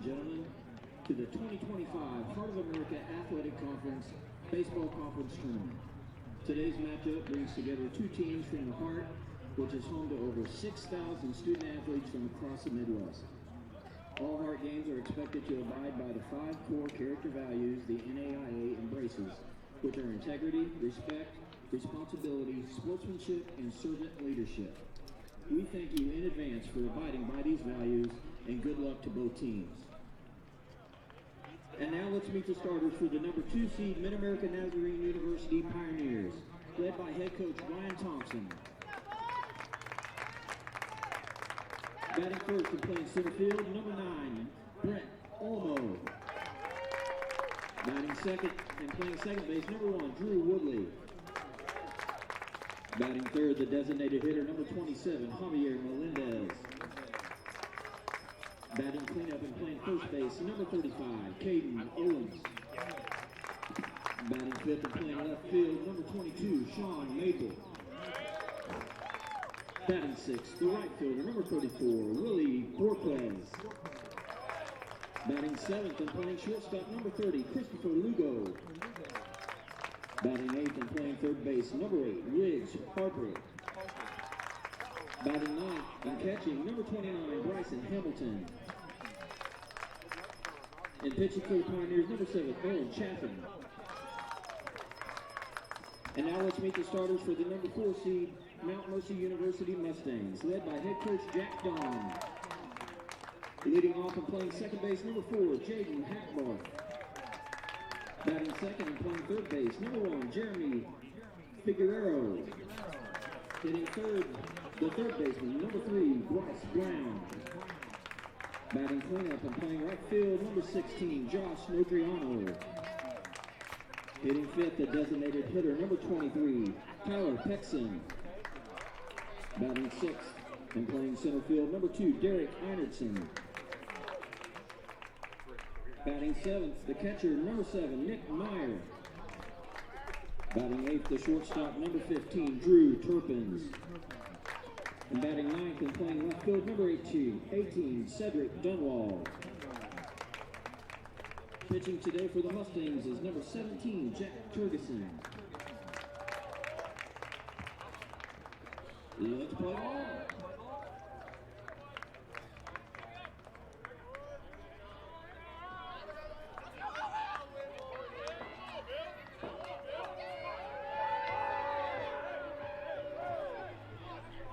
and gentlemen, to the 2025 Heart of America Athletic Conference Baseball Conference Tournament. Today's matchup brings together two teams from the Heart, which is home to over 6,000 student athletes from across the Midwest. All Heart games are expected to abide by the 5 core character values the NAIA embraces, which are integrity, respect, responsibility, sportsmanship, and servant leadership. We thank you in advance for abiding by these values, and good luck to both teams. And now let's meet the starters for the number 2 seed Mid-America Nazarene University Pioneers, led by head coach Ryan Thompson. Batting first and playing center field, number 9, Brett Olmo. Batting second and playing second base, number 1, Drew Woodley. Batting third, the designated hitter, number 27, Javier Melendez. Batting cleanup and playing first base, number 35, Caden Owens. Batting fifth and playing left field, number 22, Sean Maple. Batting sixth, the right fielder, number 34, Willie Borquez. Batting seventh and playing shortstop, number 30, Christopher Lugo. Batting eighth and playing third base, number 8, Riggs Harper. Batting ninth and catching, number 29, Bryson Hamilton. And pitching for the Pioneers, number 7, Owen Chaffin. And now let's meet the starters for the number 4 seed Mount Mercy University Mustangs, led by head coach Jack Dawn. Leading off and playing second base, number 4, Jaden Hackbarth. Batting second and playing third base, number 1, Jeremy Figueroa. Hitting third, the third baseman, number 3, Bryce Brown. Batting cleanup and playing right field, number 16, Josh Notriano. Hitting fifth, the designated hitter, number 23, Tyler Pexon. Batting sixth and playing center field, number 2, Derek Einertson. Batting seventh, the catcher, number 7, Nick Meyer. Batting eighth, the shortstop, number 15, Drew Turpins. And batting ninth and playing left field, number 18, Cedric Dunwall. Pitching today for the Mustangs is number 17, Jack Turgeson. Let's play ball.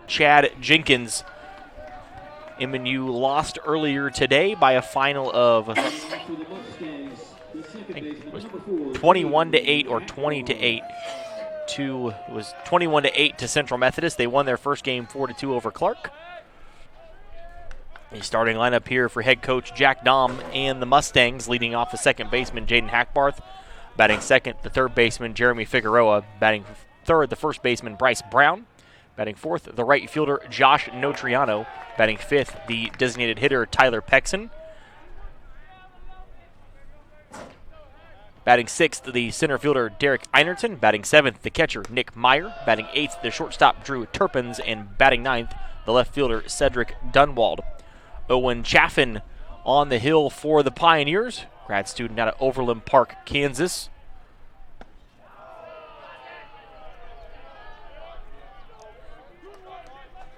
Chad Jenkins. MNU lost earlier today by a final of 21-8 or 20-8. It was 21-8 to Central Methodist. They won their first game 4-2 over Clark. The starting lineup here for head coach Jack Dahm and the Mustangs, leading off the second baseman Jaden Hackbarth, batting second the third baseman Jeremy Figueroa, batting third the first baseman Bryce Brown, batting fourth the right fielder Josh Notriano, batting fifth the designated hitter Tyler Pexon, batting sixth the center fielder Derek Einertson, batting seventh the catcher Nick Meyer, batting eighth the shortstop Drew Turpins, and batting ninth the left fielder Cedric Dunwald. Owen Chaffin on the hill for the Pioneers, grad student out of Overland Park, Kansas.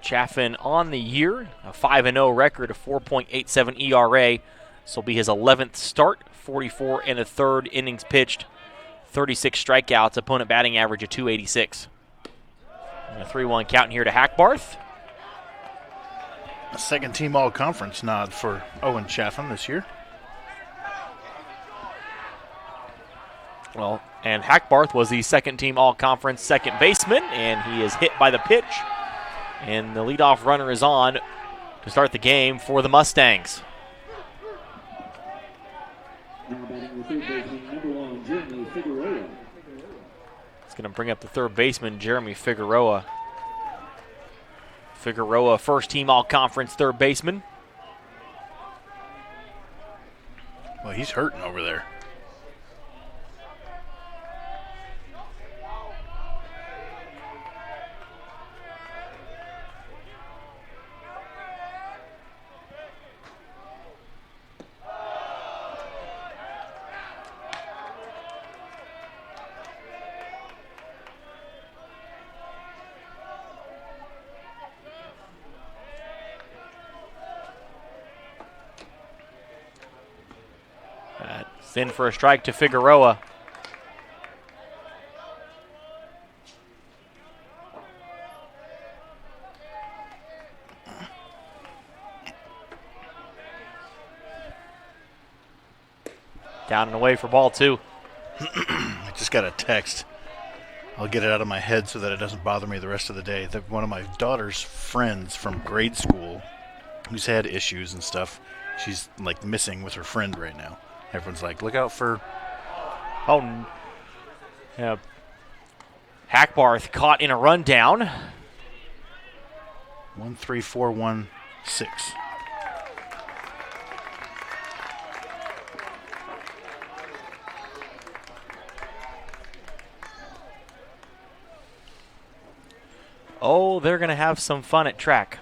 Chaffin on the year, a 5-0 record, a 4.87 ERA. This will be his 11th start, 44 and a third innings pitched, 36 strikeouts, opponent batting average of .286. And a 3-1 count here to Hackbarth. A second-team all-conference nod for Owen Chaffin this year. Well, and Hackbarth was the second-team all-conference second baseman, and he is hit by the pitch. And the leadoff runner is on to start the game for the Mustangs. Now batting the third baseman, number 1, Jeremy Figueroa. It's going to bring up the third baseman, Jeremy Figueroa. Figueroa, first-team all-conference third baseman. Well, he's hurting over there. It's in for a strike to Figueroa. Down and away for ball 2. I just got a text. I'll get it out of my head so that it doesn't bother me the rest of the day. That one of my daughter's friends from grade school who's had issues and stuff, she's like missing with her friend right now. Everyone's like, look out for... Oh, yeah. Hackbarth caught in a rundown. 1-3-4-1-6. Oh, they're going to have some fun at track.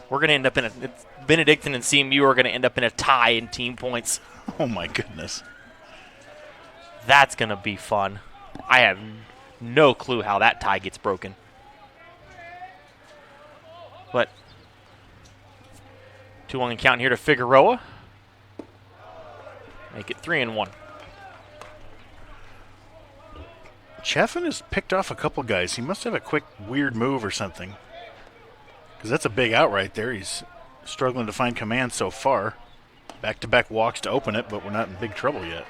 We're going to end up in Benedictine and CMU are going to end up in a tie in team points. Oh, my goodness. That's going to be fun. I have no clue how that tie gets broken. But 2-1 count here to Figueroa. Make it 3-1. Chaffin has picked off a couple guys. He must have a quick, weird move or something. Because that's a big out right there. He's struggling to find command so far. Back-to-back walks to open it, but we're not in big trouble yet.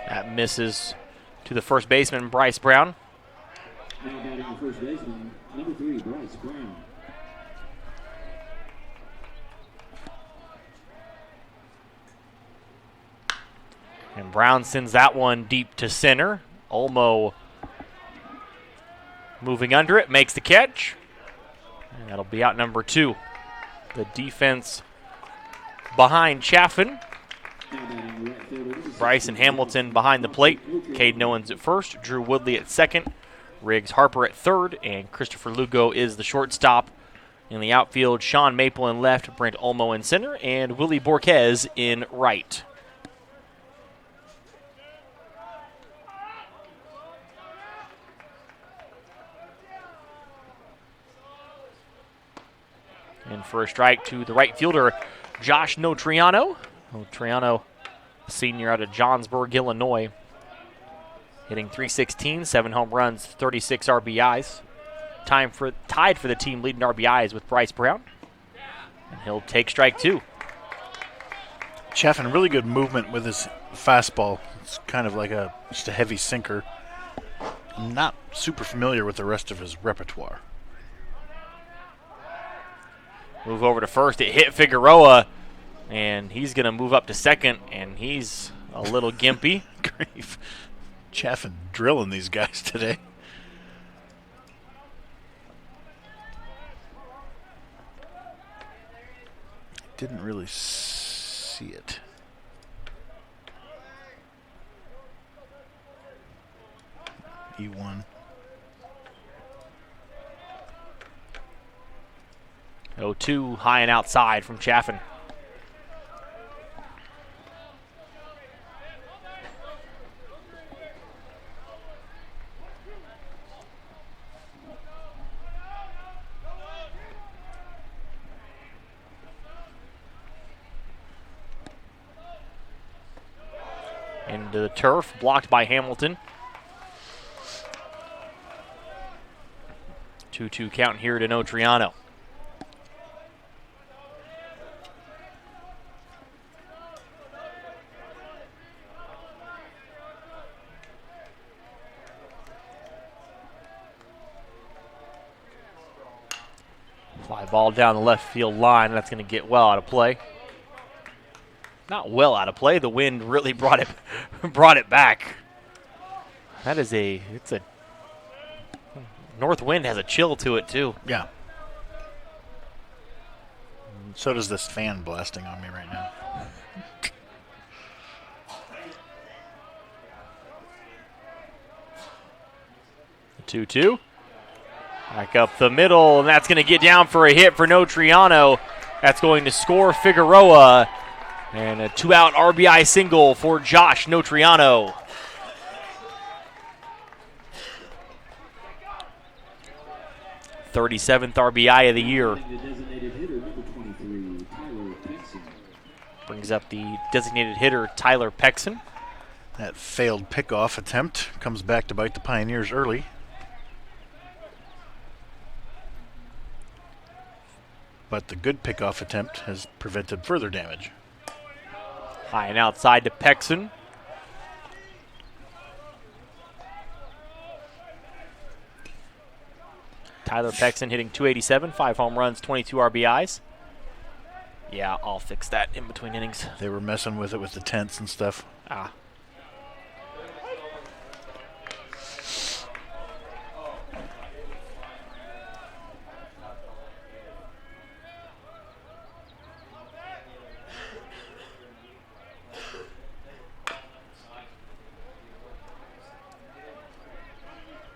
That misses to the first baseman, Bryce Brown. Now batting the first baseman, number 3, Bryce Brown. And Brown sends that one deep to center. Olmo moving under it, makes the catch. And that'll be out number 2. The defense behind Chaffin. Bryce and Hamilton behind the plate. Cade Nowens at first, Drew Woodley at second, Riggs Harper at third, and Christopher Lugo is the shortstop. In the outfield, Sean Maple in left, Brent Olmo in center, and Willie Borquez in right. And for a strike to the right fielder, Josh Notriano. Notriano, senior out of Johnsburg, Illinois. Hitting .316, 7 home runs, 36 RBIs. Tied for the team leading RBIs with Bryce Brown. And he'll take strike 2. Chaffin, really good movement with his fastball. It's kind of like just a heavy sinker. I'm not super familiar with the rest of his repertoire. Move over to first. It hit Figueroa, and he's going to move up to second, and he's a little gimpy. Grief. Chaffin drilling these guys today. Didn't really see it. E1. 0-2 high and outside from Chaffin. Into the turf, blocked by Hamilton. 2-2 count here to Notriano. Fly ball down the left field line. That's going to get well out of play. Not well out of play. The wind really brought it back. That is it's a north wind has a chill to it too. Yeah. So does this fan blasting on me right now. 2-2. Back up the middle, and that's going to get down for a hit for Notriano. That's going to score Figueroa. And a 2-out RBI single for Josh Notriano. '37th RBI of the year. Brings up the designated hitter, Tyler Pexon. That failed pickoff attempt comes back to bite the Pioneers early. But the good pickoff attempt has prevented further damage. High and outside to Pexon. Tyler Pexon hitting .287, 5 home runs, 22 RBIs. Yeah, I'll fix that in between innings. They were messing with it with the tents and stuff. Ah.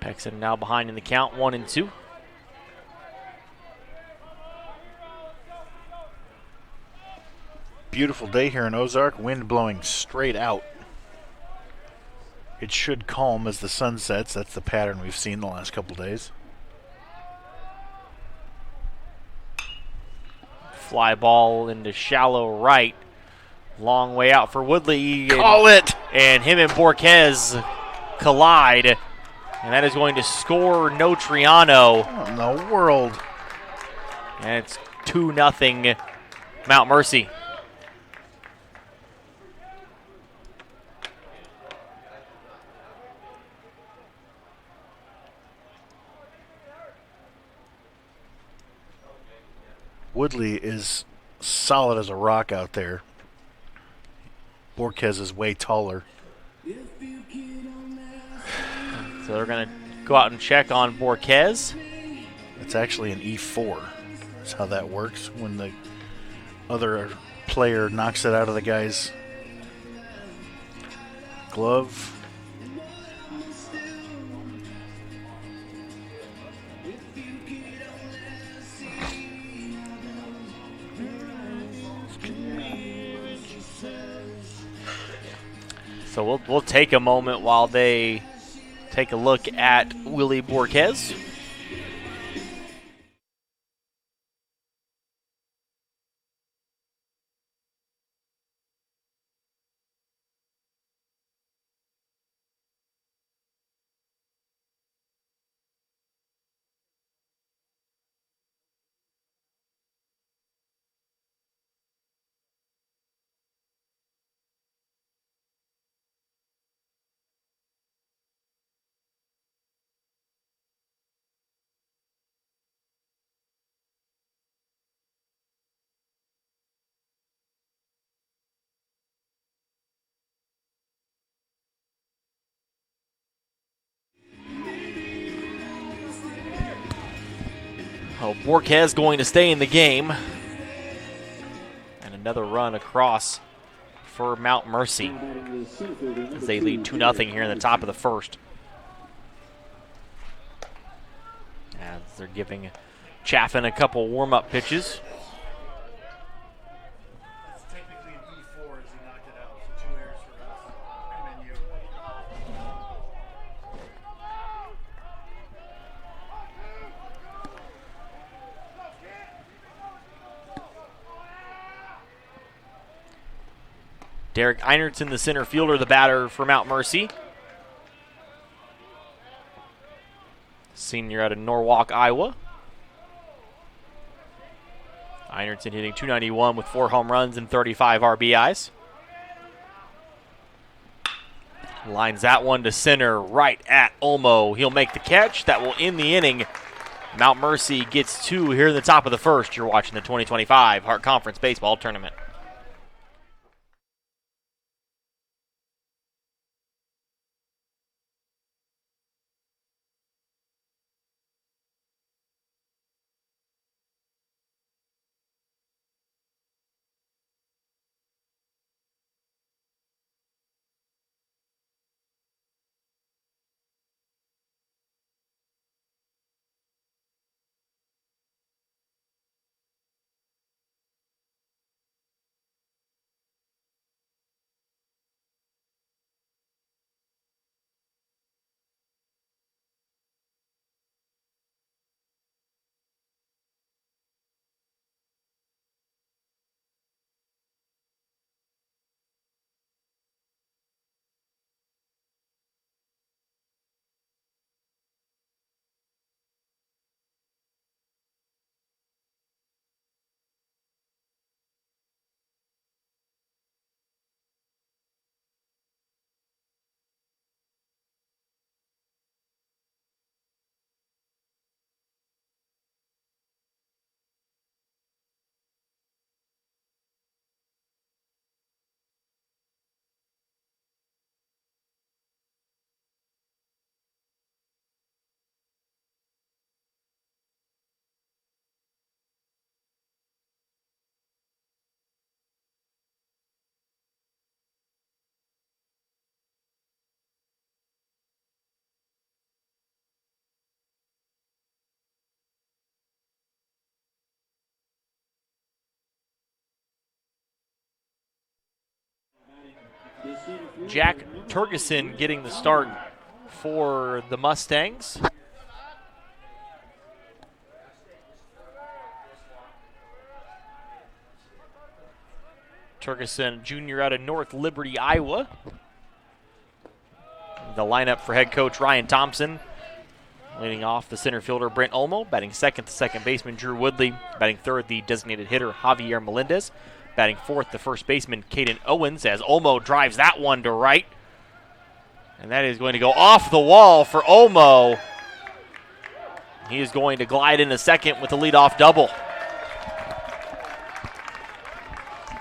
Pexon now behind in the count, 1-2. Beautiful day here in Ozark, wind blowing straight out. It should calm as the sun sets. That's the pattern we've seen the last couple days. Fly ball into shallow right. Long way out for Woodley. Call it! And him and Borquez collide. And that is going to score Notriano. What in the world? And it's 2-0 Mount Mercy. Woodley is solid as a rock out there. Borquez is way taller. So they're going to go out and check on Borquez. It's actually an E4. That's how that works when the other player knocks it out of the guy's glove. So we'll take a moment while they take a look at Willie Borquez. Oh, Borquez going to stay in the game. And another run across for Mount Mercy as they lead 2-0 here in the top of the first. As they're giving Chaffin a couple warm-up pitches. It's technically an E4 as he knocked it out, so 2 errors for us. MNU. Derek Einertson, the center fielder, the batter for Mount Mercy. Senior out of Norwalk, Iowa. Einertson hitting .291 with 4 home runs and 35 RBIs. Lines that one to center right at Olmo. He'll make the catch. That will end the inning. Mount Mercy gets 2 here in the top of the first. You're watching the 2025 Hart Conference Baseball Tournament. Jack Turgeson getting the start for the Mustangs. Turgeson, junior out of North Liberty, Iowa. The lineup for head coach Ryan Thompson. Leading off, the center fielder Brent Olmo. Batting second, the second baseman Drew Woodley. Batting third, the designated hitter Javier Melendez. Batting fourth, the first baseman Caden Owens, as Olmo drives that one to right. And that is going to go off the wall for Olmo. He is going to glide into second with a leadoff double.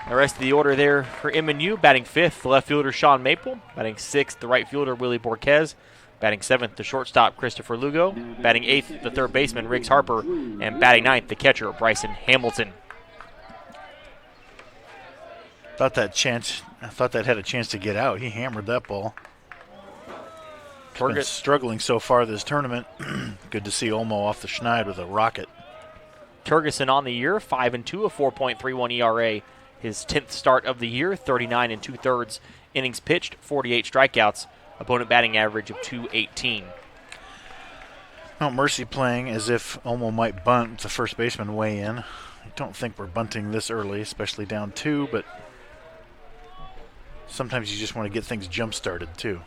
The rest of the order there for MNU, batting fifth, the left fielder Sean Maple. Batting sixth, the right fielder Willie Borquez. Batting seventh, the shortstop Christopher Lugo. Batting eighth, the third baseman Riggs Harper. And batting ninth, the catcher Bryson Hamilton. I thought that had a chance to get out. He hammered that ball. Been struggling so far this tournament. Good to see Olmo off the schneid with a rocket. Turgeson on the year, 5-2, a 4.31 ERA. His 10th start of the year, 39 2/3 innings pitched, 48 strikeouts, opponent batting average of .218. Well, Mercy playing as if Olmo might bunt with the first baseman way in. I don't think we're bunting this early, especially down 2, but sometimes you just want to get things jump-started too.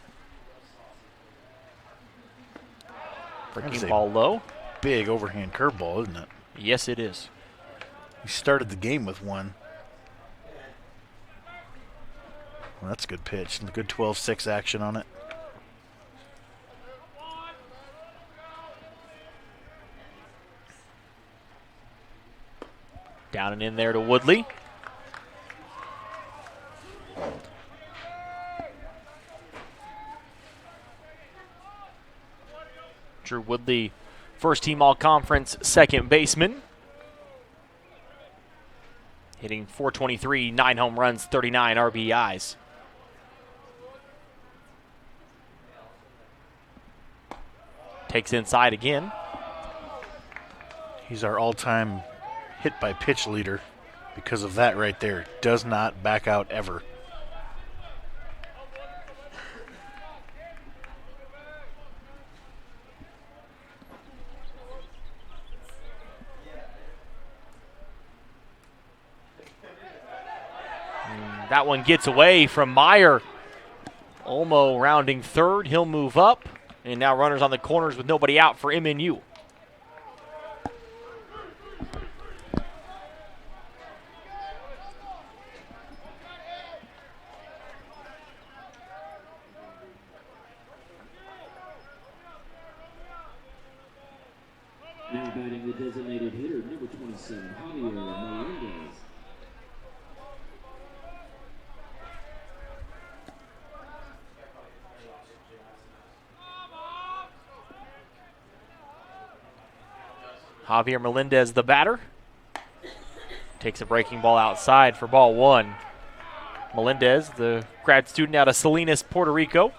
Breaking ball low. Big overhand curveball, isn't it? Yes, it is. He started the game with one. Well, that's a good pitch. A good 12-6 action on it. Down and in there to Woodley. Drew Woodley, first team all-conference second baseman. Hitting .423, 9 home runs, 39 RBIs. Takes inside again. He's our all-time hit by pitch leader because of that right there. Does not back out ever. That one gets away from Meyer. Olmo rounding third. He'll move up. And now runners on the corners with nobody out for MNU. Now batting the designated hitter, number 27, Javier Melendez. Javier Melendez, the batter. Takes a breaking ball outside for ball one. Melendez, the grad student out of Salinas, Puerto Rico.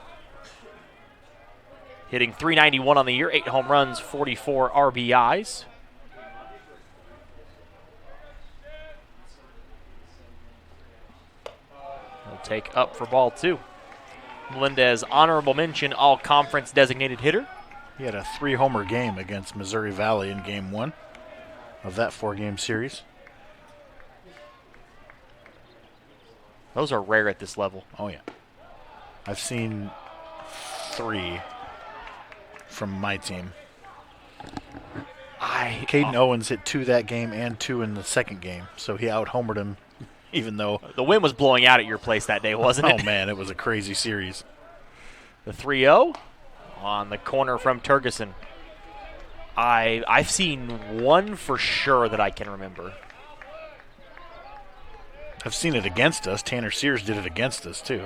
Hitting .391 on the year, 8 home runs, 44 RBIs. He'll take up for ball two. Melendez, honorable mention, all-conference designated hitter. He had a 3-homer game against Missouri Valley in Game 1 of that 4-game series. Those are rare at this level. Oh, yeah. I've seen 3 from my team. Caden Owens hit 2 that game and 2 in the second game, so he out-homered him, even though... The wind was blowing out at your place that day, wasn't it? Oh, man, it was a crazy series. The 3-0 on the corner from Turgeson. I've seen one for sure that I can remember. I've seen it against us. Tanner Sears did it against us, too.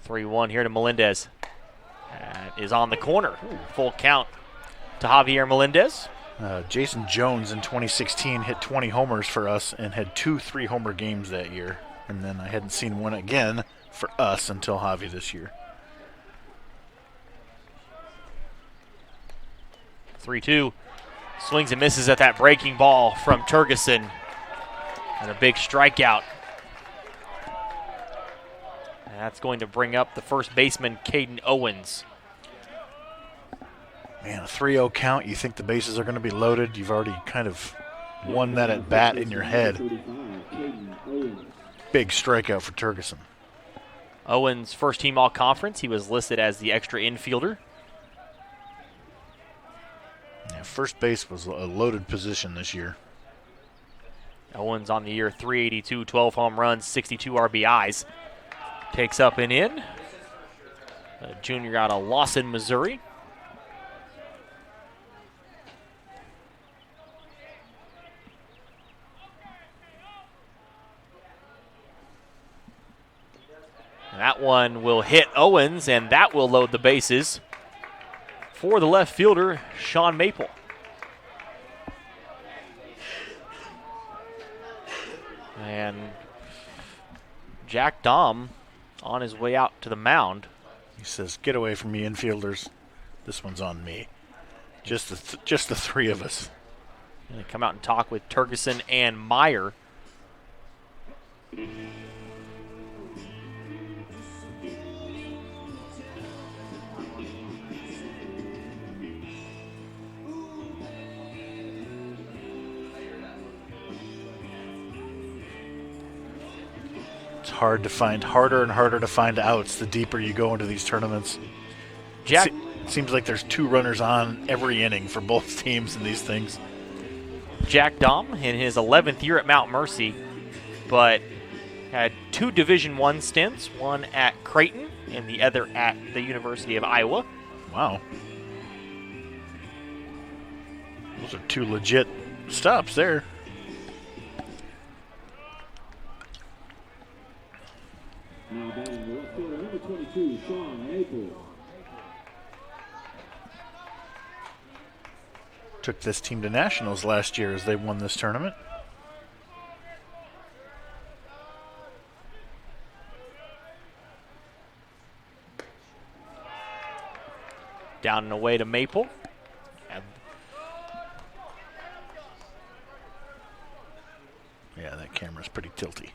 3-1 here to Melendez. That is on the corner. Full count to Javier Melendez. Jason Jones in 2016 hit 20 homers for us and had 2 3-homer games that year. And then I hadn't seen one again for us until Javi this year. 3-2. Swings and misses at that breaking ball from Turgeson. And a big strikeout. And that's going to bring up the first baseman, Caden Owens. Man, a 3-0 count. You think the bases are going to be loaded. You've already kind of won that at bat in your head. Big strikeout for Turgeson. Owens, first team all-conference. He was listed as the extra infielder. Yeah, first base was a loaded position this year. Owens on the year, 382, 12 home runs, 62 RBIs. Takes up and in. A junior out of Lawson, Missouri. That one will hit Owens, and that will load the bases for the left fielder, Sean Maple. And Jack Dom on his way out to the mound. He says, "Get away from me, infielders. This one's on me. Just the three of us." And they come out and talk with Turgeson and Meyer. It's harder and harder to find outs the deeper you go into these tournaments. Jack, Seems like there's 2 runners on every inning for both teams in these things. Jack Dom in his 11th year at Mount Mercy, but had 2 Division I stints, one at Creighton and the other at the University of Iowa. Wow. Those are 2 legit stops there. Now batting the left fielder, number 22, Sean Maple. Took this team to nationals last year as they won this tournament. Down and away to Maple. Yeah, that camera's pretty tilty.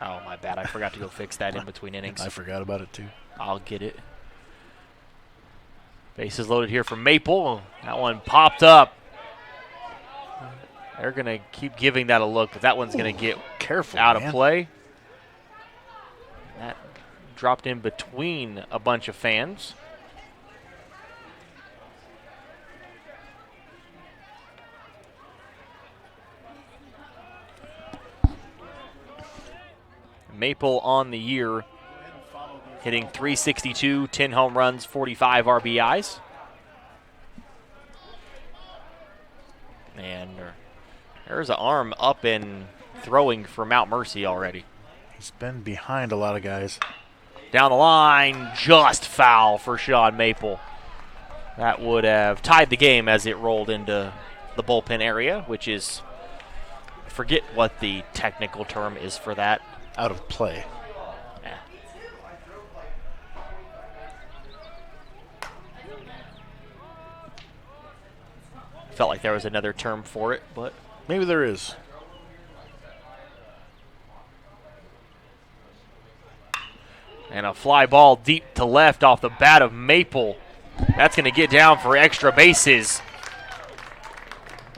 Oh, my bad. I forgot to go fix that in between innings. I forgot about it too. I'll get it. Bases loaded here for Maple. That one popped up. They're going to keep giving that a look, but that one's going to get careful out man. of play. That dropped in between a bunch of fans. Maple on the year, hitting .362, 10 home runs, 45 RBIs. And there's an arm up and throwing for Mount Mercy already. He's been behind a lot of guys. Down the line, just foul for Sean Maple. That would have tied the game as it rolled into the bullpen area, which is, I forget what the technical term is for that. Out of play. Yeah. Felt like there was another term for it, but maybe there is. And a fly ball deep to left off the bat of Maple. That's going to get down for extra bases.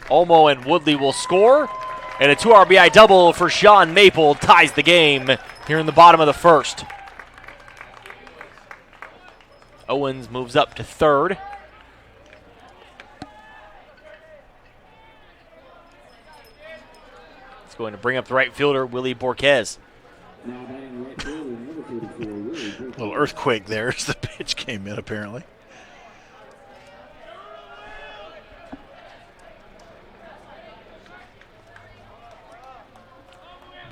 Olmo and Woodley will score. And a 2 RBI double for Sean Maple ties the game here in the bottom of the first. Owens moves up to third. It's going to bring up the right fielder, Willie Borquez. Little earthquake there as the pitch came in, apparently.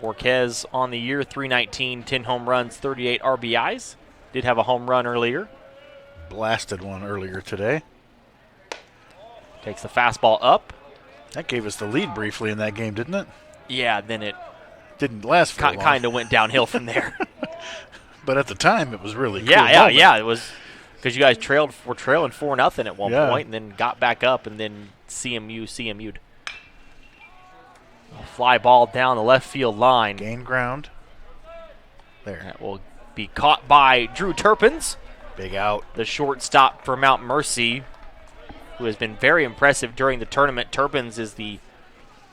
Borquez on the year, 319, 10 home runs, 38 RBIs. Did have a home run earlier. Blasted one earlier today. Takes the fastball up. That gave us the lead briefly in that game, didn't it? Yeah, then it didn't last for long. Kind of went downhill from there. But at the time, it was really cool. Yeah. It was because you guys were trailing 4-0 at one point, and then got back up, and then CMU'd. A fly ball down the left field line. Gain ground. There. That will be caught by Drew Turpins, Big out. the shortstop for Mount Mercy, who has been very impressive during the tournament. Turpins is the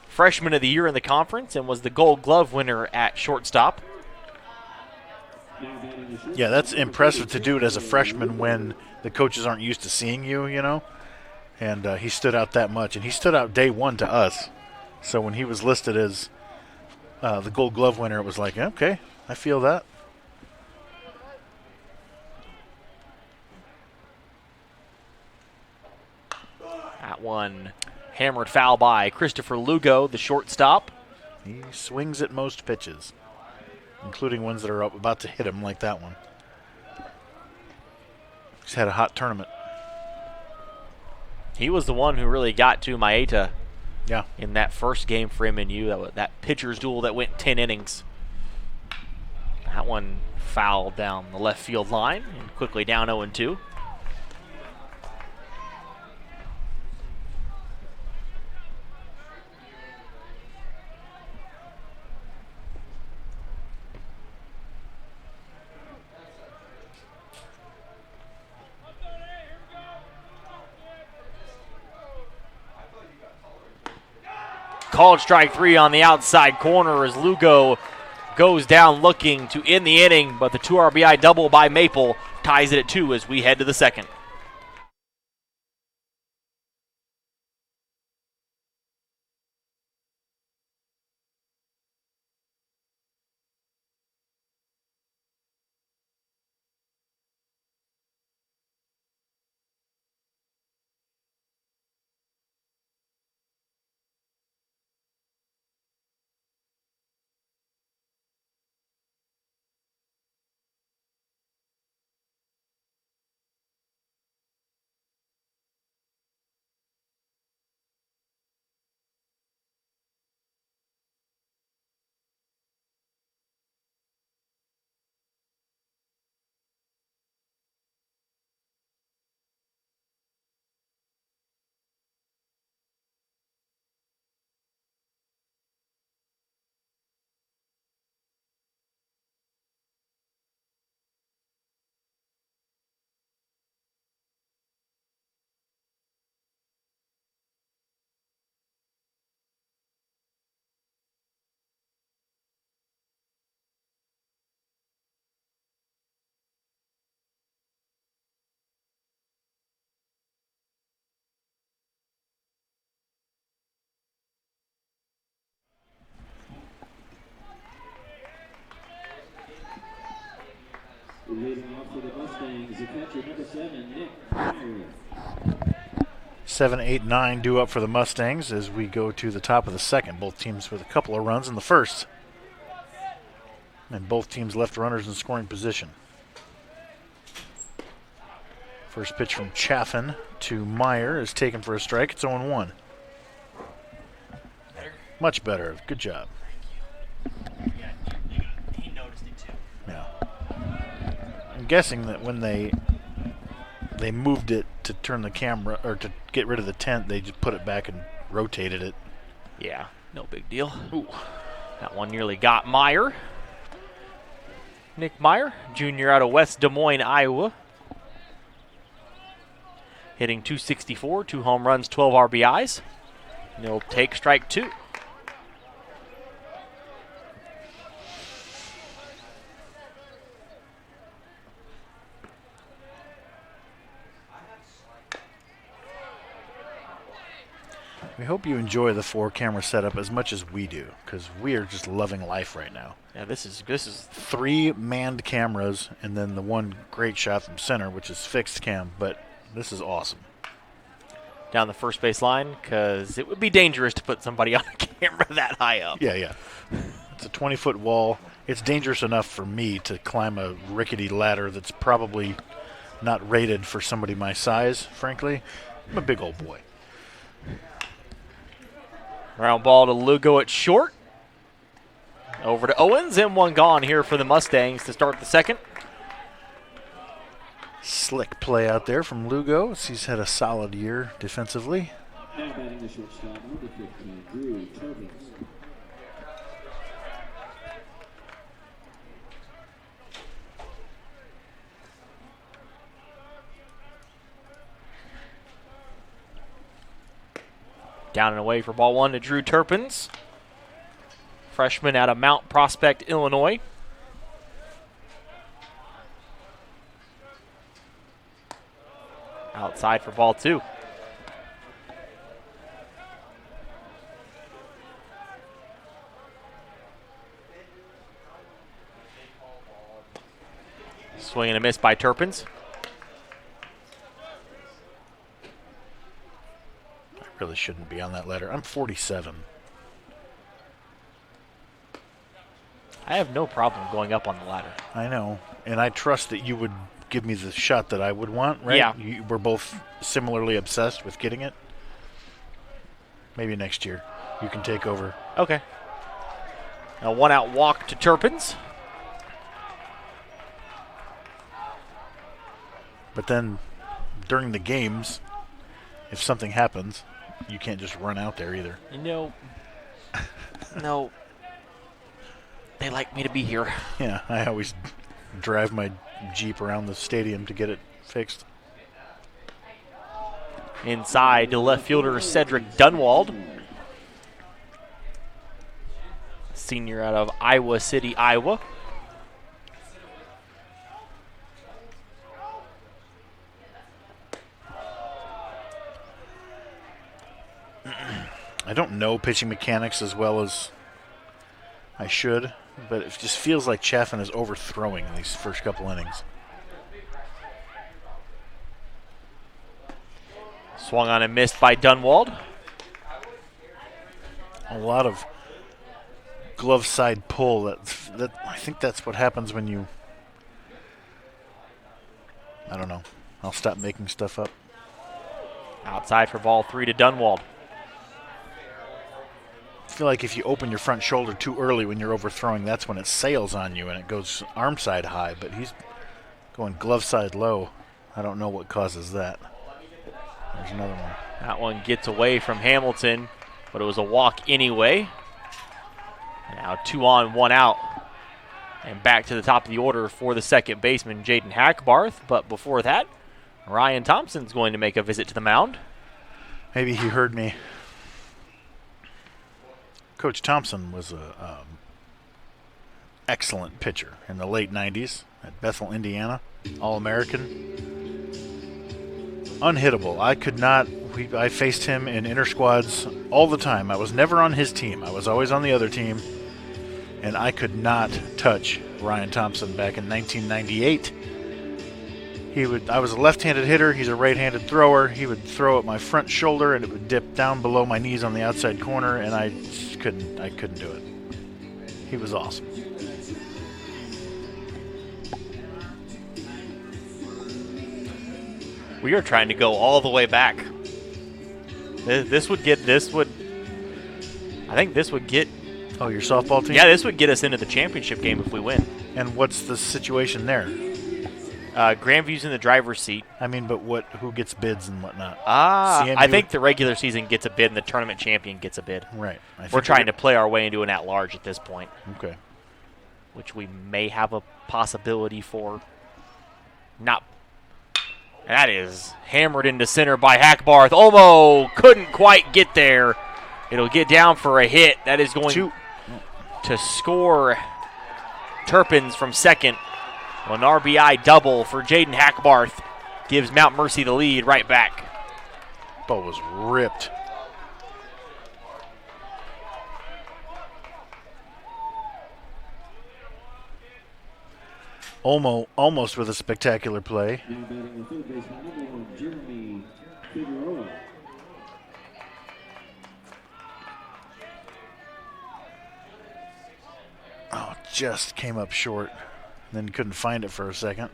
freshman of the year in the conference and was the Gold Glove winner at shortstop. Yeah, that's impressive to do it as a freshman when the coaches aren't used to seeing you, you know. And he stood out that much. And he stood out day one to us. So when he was listed as the Gold Glove winner, it was like, okay, I feel that. That one hammered foul by Christopher Lugo, the shortstop. He swings at most pitches, including ones that are about to hit him like that one. He's had a hot tournament. He was the one who really got to Maeta Yeah. in that first game for MNU, that pitcher's duel that went 10 innings. That one fouled down the left field line and quickly down 0-2. Called strike 3 on the outside corner as Lugo goes down looking to end the inning, but the 2 RBI double by Maple ties it at 2 as we head to the second. Leading off for the Mustangs, the catcher, number 7, Nick Meyer. 7, 8, 9 due up for the Mustangs as we go to the top of the second. Both teams with a couple of runs in the first. And both teams left runners in scoring position. First pitch from Chaffin to Meyer is taken for a strike. It's 0-1. Much better. Good job. Yeah, he noticed it too. Yeah. I'm guessing that when they moved it to turn the camera or to get rid of the tent, they just put it back and rotated it. Yeah, no big deal. Ooh. That one nearly got Meyer. Nick Meyer, junior out of West Des Moines, Iowa. Hitting .264, 2 home runs, 12 RBIs. And he'll take strike 2. We hope you enjoy the 4-camera setup as much as we do, because we are just loving life right now. Yeah, this is 3 manned cameras, and then the one great shot from center, which is fixed cam, but this is awesome. down the first base line because it would be dangerous to put somebody on a camera that high up. Yeah. It's a 20-foot wall. It's dangerous enough for me to climb a rickety ladder that's probably not rated for somebody my size, frankly. I'm a big old boy. Round ball to Lugo at short. Over to Owens, and one gone here for the Mustangs to start the second. Slick play out there from Lugo. He's had a solid year defensively. Now batting the shortstop, number 15, Drew Turpins. Down and away for ball one to Drew Turpins, freshman out of Mount Prospect, Illinois. Outside for ball two. Swing and a miss by Turpins. I really shouldn't be on that ladder. I'm 47. I have no problem going up on the ladder. I know, and I trust that you would give me the shot that I would want, right? Yeah. We're both similarly obsessed with getting it. Maybe next year you can take over. Okay. A one-out walk to Turpins. But then during the games, if something happens, you can't just run out there either. You know, no. They like me to be here. Yeah, I always drive my Jeep around the stadium to get it fixed. Inside to left fielder Cedric Dunwald. Senior out of Iowa City, Iowa. I don't know pitching mechanics as well as I should, but it just feels like Chaffin is overthrowing in these first couple innings. Swung on and missed by Dunwald. A lot of glove side pull. That I think that's what happens when you. I don't know. I'll stop making stuff up. Outside for ball three to Dunwald. I feel like if you open your front shoulder too early when you're overthrowing, that's when it sails on you and it goes arm side high, but he's going glove side low. I don't know what causes that. There's another one. That one gets away from Hamilton, but it was a walk anyway. Now 2 on, 1 out. And back to the top of the order for the second baseman, Jaden Hackbarth. But before that, Ryan Thompson's going to make a visit to the mound. Maybe he heard me. Coach Thompson was an excellent pitcher in the late 90s at Bethel, Indiana. All-American. Unhittable. I could not. I faced him in inter-squads all the time. I was never on his team. I was always on the other team. And I could not touch Ryan Thompson back in 1998. I was a left-handed hitter. He's a right-handed thrower. He would throw at my front shoulder, and it would dip down below my knees on the outside corner, and I couldn't do it. He was awesome. We are trying to go all the way back. I think this would get. Oh, your softball team? Yeah, this would get us into the championship game if we win. And what's the situation there? Grandview's in the driver's seat. I mean, but who gets bids and whatnot? I think the regular season gets a bid and the tournament champion gets a bid. Right. We're trying to play our way into an at-large at this point. Okay. Which we may have a possibility for. Not. That is hammered into center by Hackbarth. Olmo couldn't quite get there. It'll get down for a hit. That is going to score Turpins from second. An RBI double for Jaden Hackbarth gives Mount Mercy the lead right back. Ball was ripped. Olmo almost with a spectacular play. Now batting the third baseman, number 1, Jeremy Figueroa. Oh, just came up short. Then couldn't find it for a second.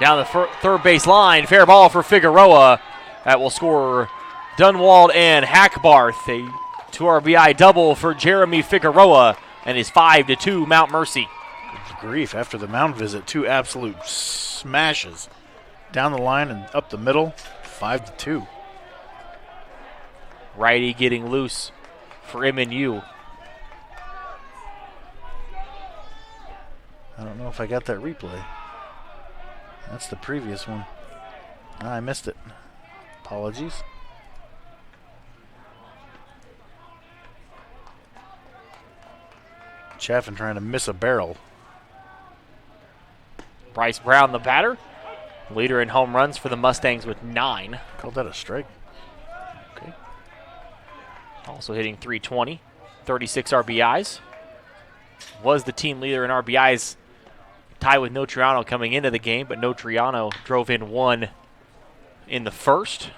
Down the third base line, fair ball for Figueroa. That will score Dunwald and Hackbarth. A 2 RBI double for Jeremy Figueroa and his 5-2 Mount Mercy. Good grief, after the mound visit, 2 absolute smashes. Down the line and up the middle, 5-2. Righty getting loose for MNU. I don't know if I got that replay. That's the previous one. I missed it. Apologies. Chaffin trying to miss a barrel. Bryce Brown, the batter. Leader in home runs for the Mustangs with 9. Called that a strike. Okay. Also hitting .320, 36 RBIs. Was the team leader in RBIs, tied with Notriano coming into the game, but Notriano drove in 1 in the first.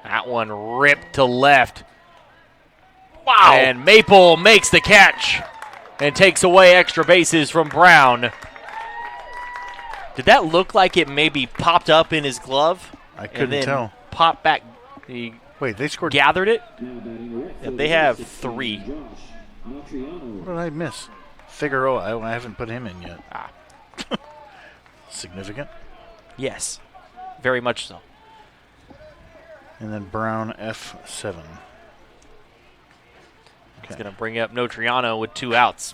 That one ripped to left. Wow. And Maple makes the catch and takes away extra bases from Brown. Did that look like it maybe popped up in his glove? I couldn't and then tell. Popped back. He Wait, they scored. gathered it. Now batting the right Yeah, fielder, they have 16, 3. Josh Matriano. What did I miss? Figueroa. I haven't put him in yet. Ah, Significant. yes, very much so. And then Brown F7. It's going to bring up Notriano with 2 outs.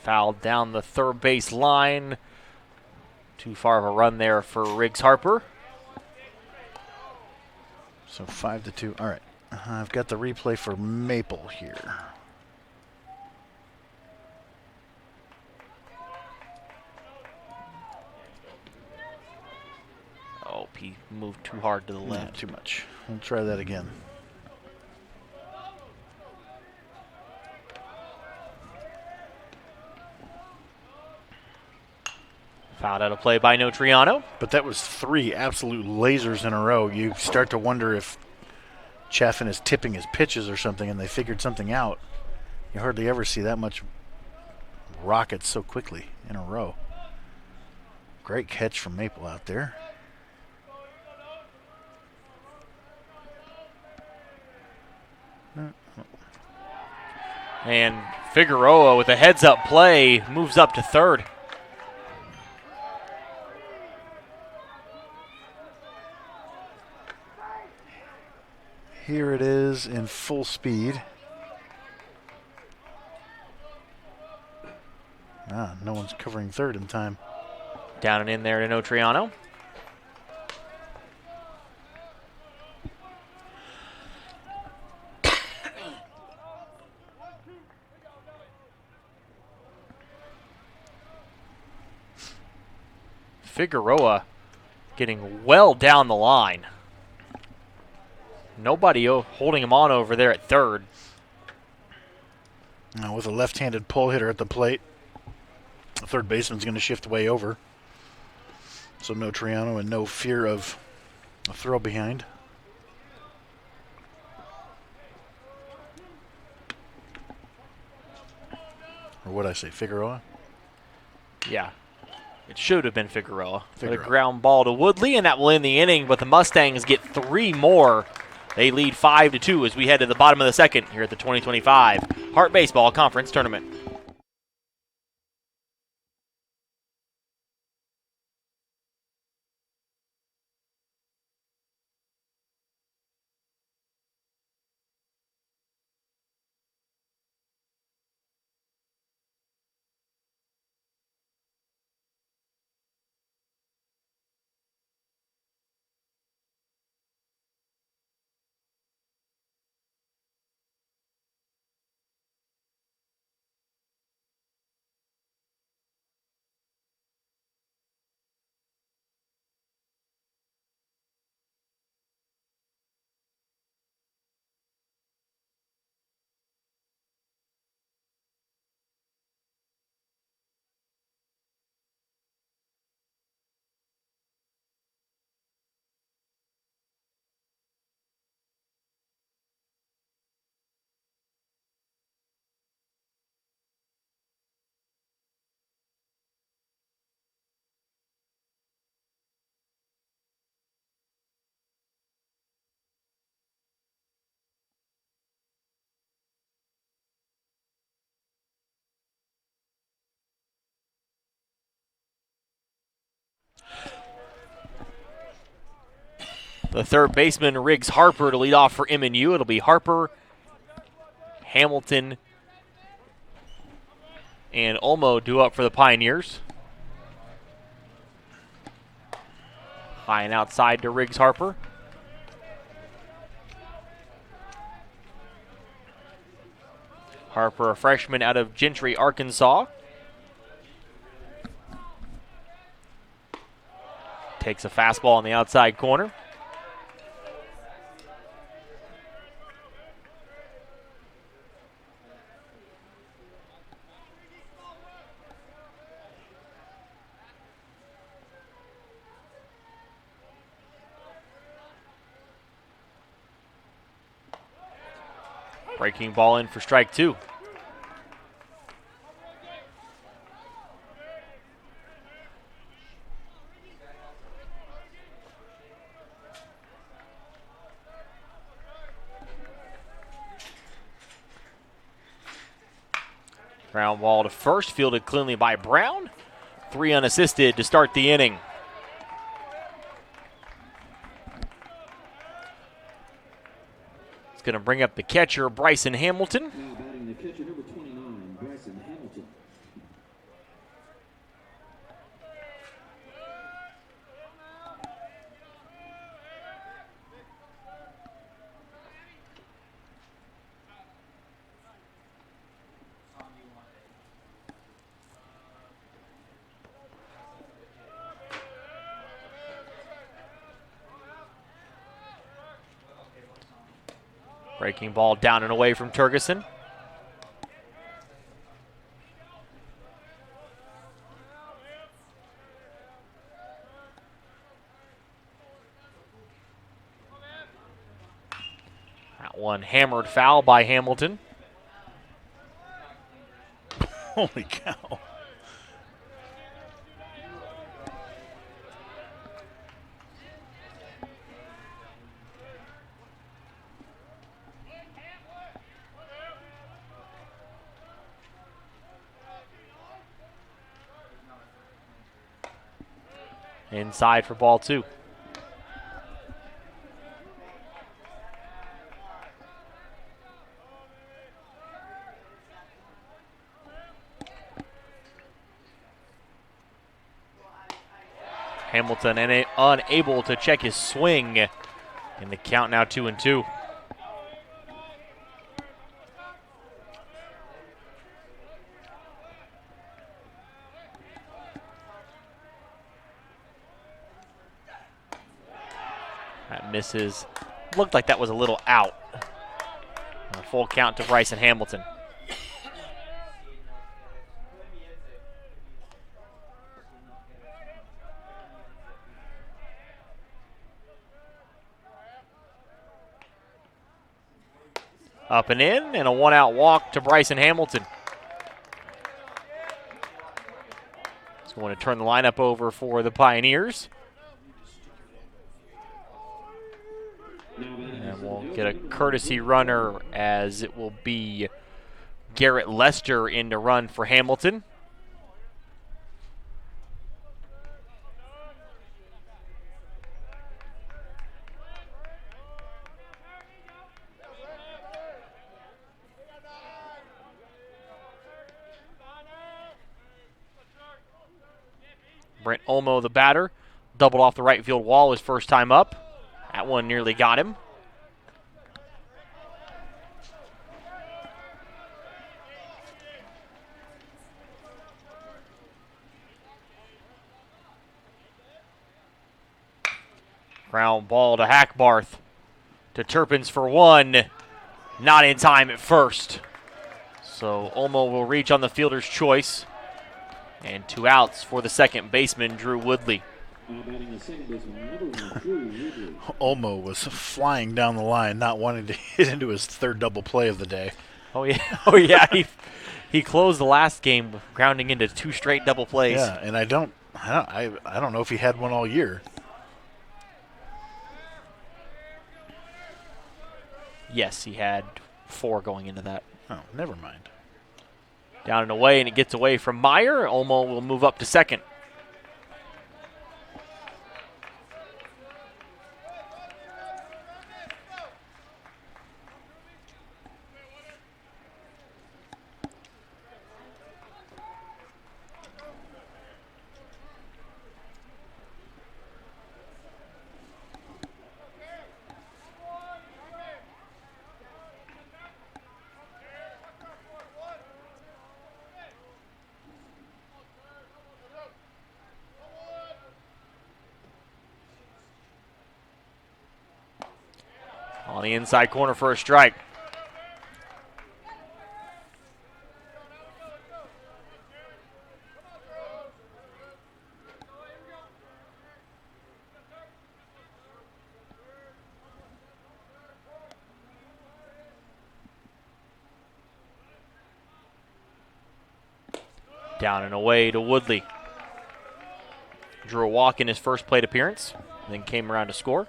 Fouled down the third base line. Too far of a run there for Riggs Harper. So 5-2. All right. I've got the replay for Maple here. Oh, he moved too hard to the Not left. too much. We'll try that again. Fouled out of play by Notriano. But that was 3 absolute lasers in a row. You start to wonder if Chaffin is tipping his pitches or something and they figured something out. You hardly ever see that much rockets so quickly in a row. Great catch from Maple out there. And Figueroa with a heads-up play moves up to third. Here it is in full speed. No one's covering third in time. Down and in there to Notriano. Figueroa getting well down the line. Nobody holding him on over there at third. Now with a left-handed pull hitter at the plate, the third baseman's going to shift way over. So no Triano and no fear of a throw behind. Or what I say, Figueroa? Yeah. It should have been Figueroa. With a Figueroa. ground ball to Woodley, and that will end the inning, but the Mustangs get 3 more. They lead 5-2 as we head to the bottom of the second here at the 2025 Hart Baseball Conference Tournament. The third baseman, Riggs Harper, to lead off for MNU. It'll be Harper, Hamilton, and Olmo due up for the Pioneers. High and outside to Riggs Harper. Harper, a freshman out of Gentry, Arkansas. Takes a fastball on the outside corner. Breaking ball in for strike two. Ground ball to first, fielded cleanly by Brown. 3 unassisted to start the inning. It's going to bring up the catcher, Bryson Hamilton. Now batting the catcher, number 29, Bryson Hamilton. Breaking ball down and away from Turgeson. That one hammered foul by Hamilton. Holy cow. Inside for ball two. Hamilton unable to check his swing. And the count now 2-2. That misses. Looked like that was a little out. A full count to Bryson Hamilton. Up and in, and a one-out walk to Bryson Hamilton. He's going to turn the lineup over for the Pioneers. And we'll get a courtesy runner as it will be Garrett Lester in to run for Hamilton. Brent Olmo, the batter, doubled off the right field wall his first time up. That one nearly got him. Ground ball to Hackbarth. To Turpins for one. Not in time at first. So Olmo will reach on the fielder's choice. And 2 outs for the second baseman, Drew Woodley. Olmo was flying down the line, not wanting to hit into his third double play of the day. Oh yeah, he closed the last game grounding into 2 straight double plays. Yeah, and I don't know if he had one all year. Yes, he had 4 going into that. Oh, never mind. Down and away, and it gets away from Meyer. Olmo will move up to second. On the inside corner for a strike. Down and away to Woodley. Drew a walk in his first plate appearance, then came around to score.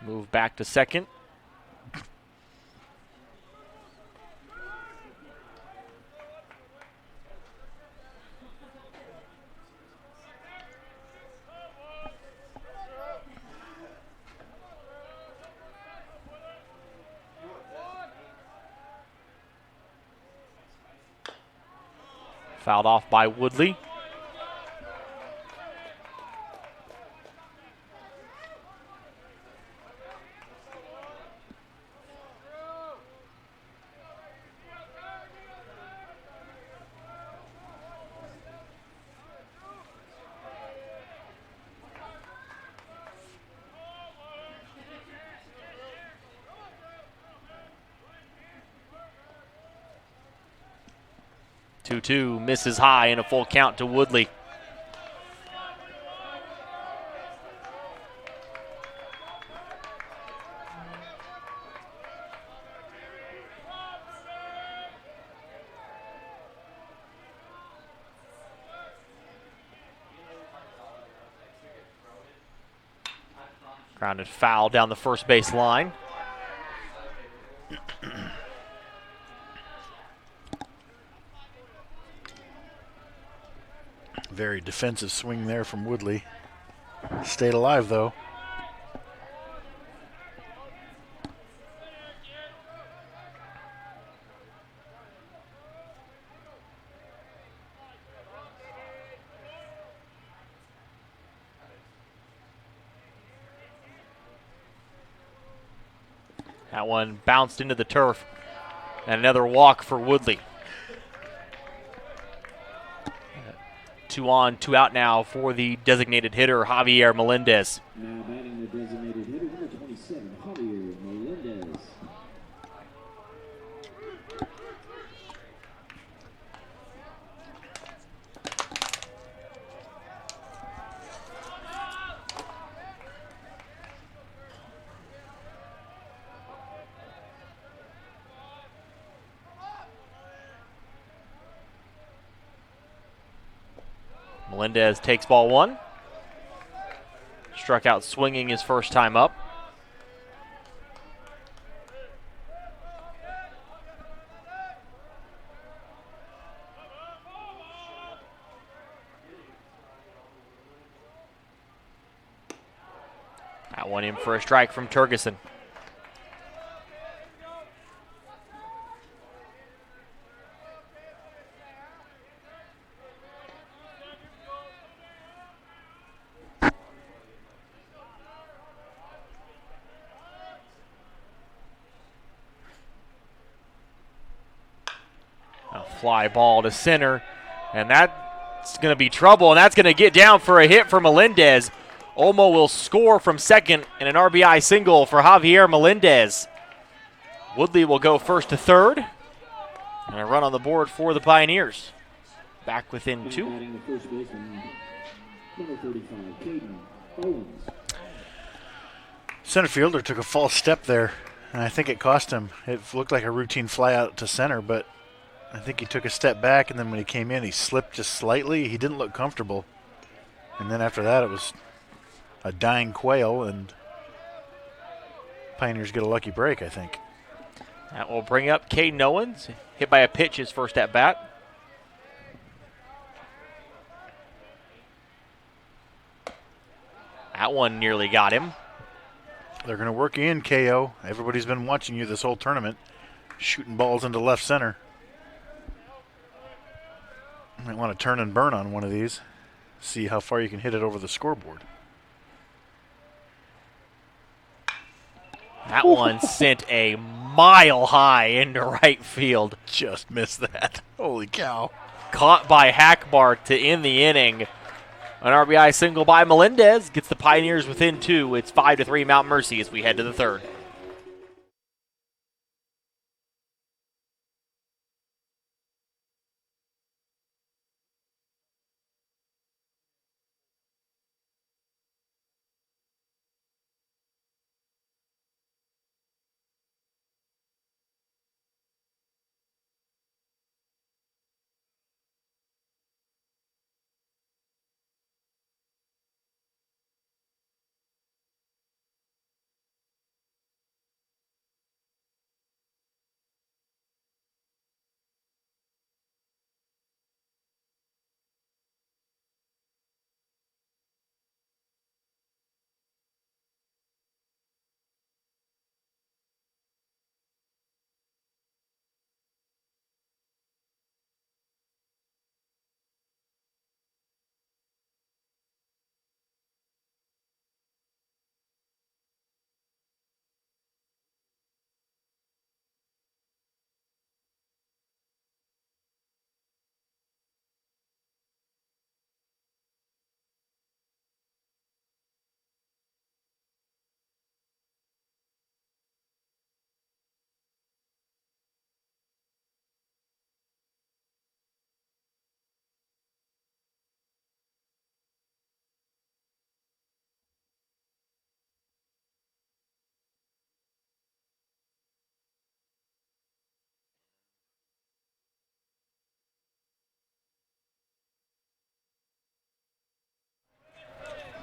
Move back to second. Fouled off by Woodley. Two misses high and a full count to Woodley. Grounded foul down the first base line. Very defensive swing there from Woodley. Stayed alive, though. That one bounced into the turf. And another walk for Woodley. 2 on, 2 out now for the designated hitter, Javier Melendez. Now batting the designated hitter, number 27, Javier Melendez. Melendez takes ball 1. Struck out swinging his first time up. That one in for a strike from Turgeson. Fly ball to center, and that's going to be trouble, and that's going to get down for a hit for Melendez. Olmo will score from second and an RBI single for Javier Melendez. Woodley will go first to third, and a run on the board for the Pioneers. Back within 2. Batting the first baseman, number 35, Caden Owens. Center fielder took a false step there, and I think it cost him. It looked like a routine fly out to center, but I think he took a step back, and then when he came in, he slipped just slightly. He didn't look comfortable. And then after that, it was a dying quail, and Pioneers get a lucky break, I think. That will bring up Caden Owens, hit by a pitch his first at bat. That one nearly got him. They're going to work you in, KO. Everybody's been watching you this whole tournament, shooting balls into left center. Might want to turn and burn on one of these. See how far you can hit it over the scoreboard. That one sent a mile high into right field. Just missed that. Holy cow. Caught by Hackbar to end the inning. An RBI single by Melendez gets the Pioneers within 2. It's 5-3 Mount Mercy as we head to the third.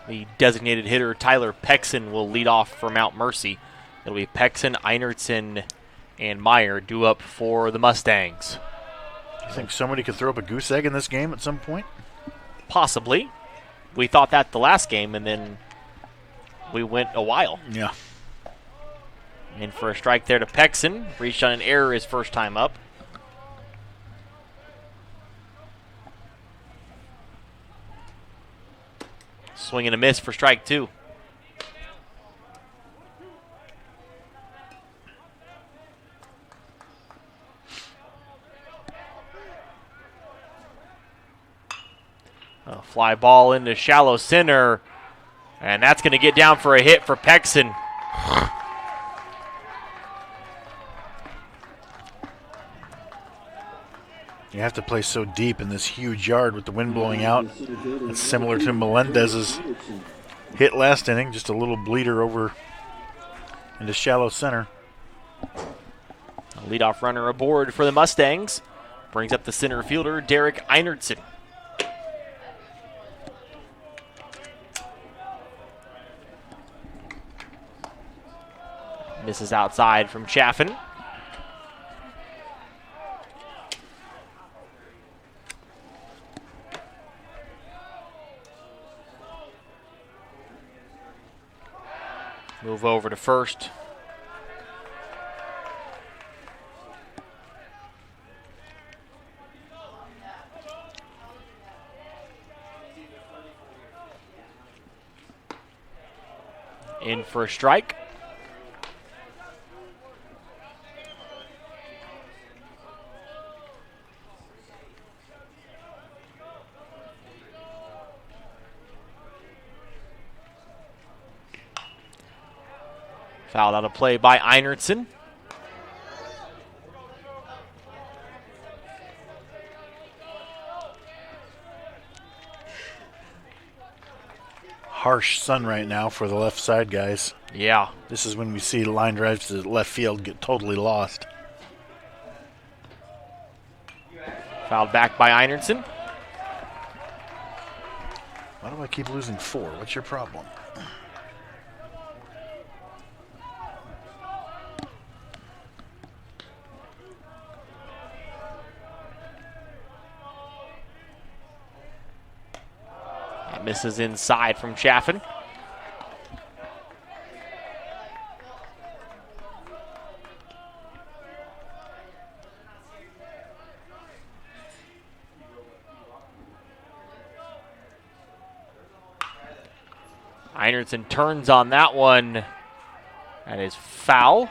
The designated hitter, Tyler Pexon, will lead off for Mount Mercy. It'll be Pexon, Einertson, and Meyer due up for the Mustangs. You think somebody could throw up a goose egg in this game at some point? Possibly. We thought that the last game, and then we went a while. Yeah. In for a strike there to Pexon. Reached on an error his first time up. Swing and a miss for strike 2. A fly ball into shallow center. And that's going to get down for a hit for Pexon. You have to play so deep in this huge yard with the wind blowing out. It's similar to Melendez's hit last inning, just a little bleeder over into shallow center. A leadoff runner aboard for the Mustangs. Brings up the center fielder, Derek Einertson. Misses outside from Chaffin. Move over to first. In for a strike. Fouled out of play by Einertson. Harsh sun right now for the left side guys. Yeah. This is when we see line drives to left field get totally lost. Fouled back by Einertson. Why do I keep losing 4? What's your problem? That misses inside from Chaffin. Einertson turns on that one That is foul.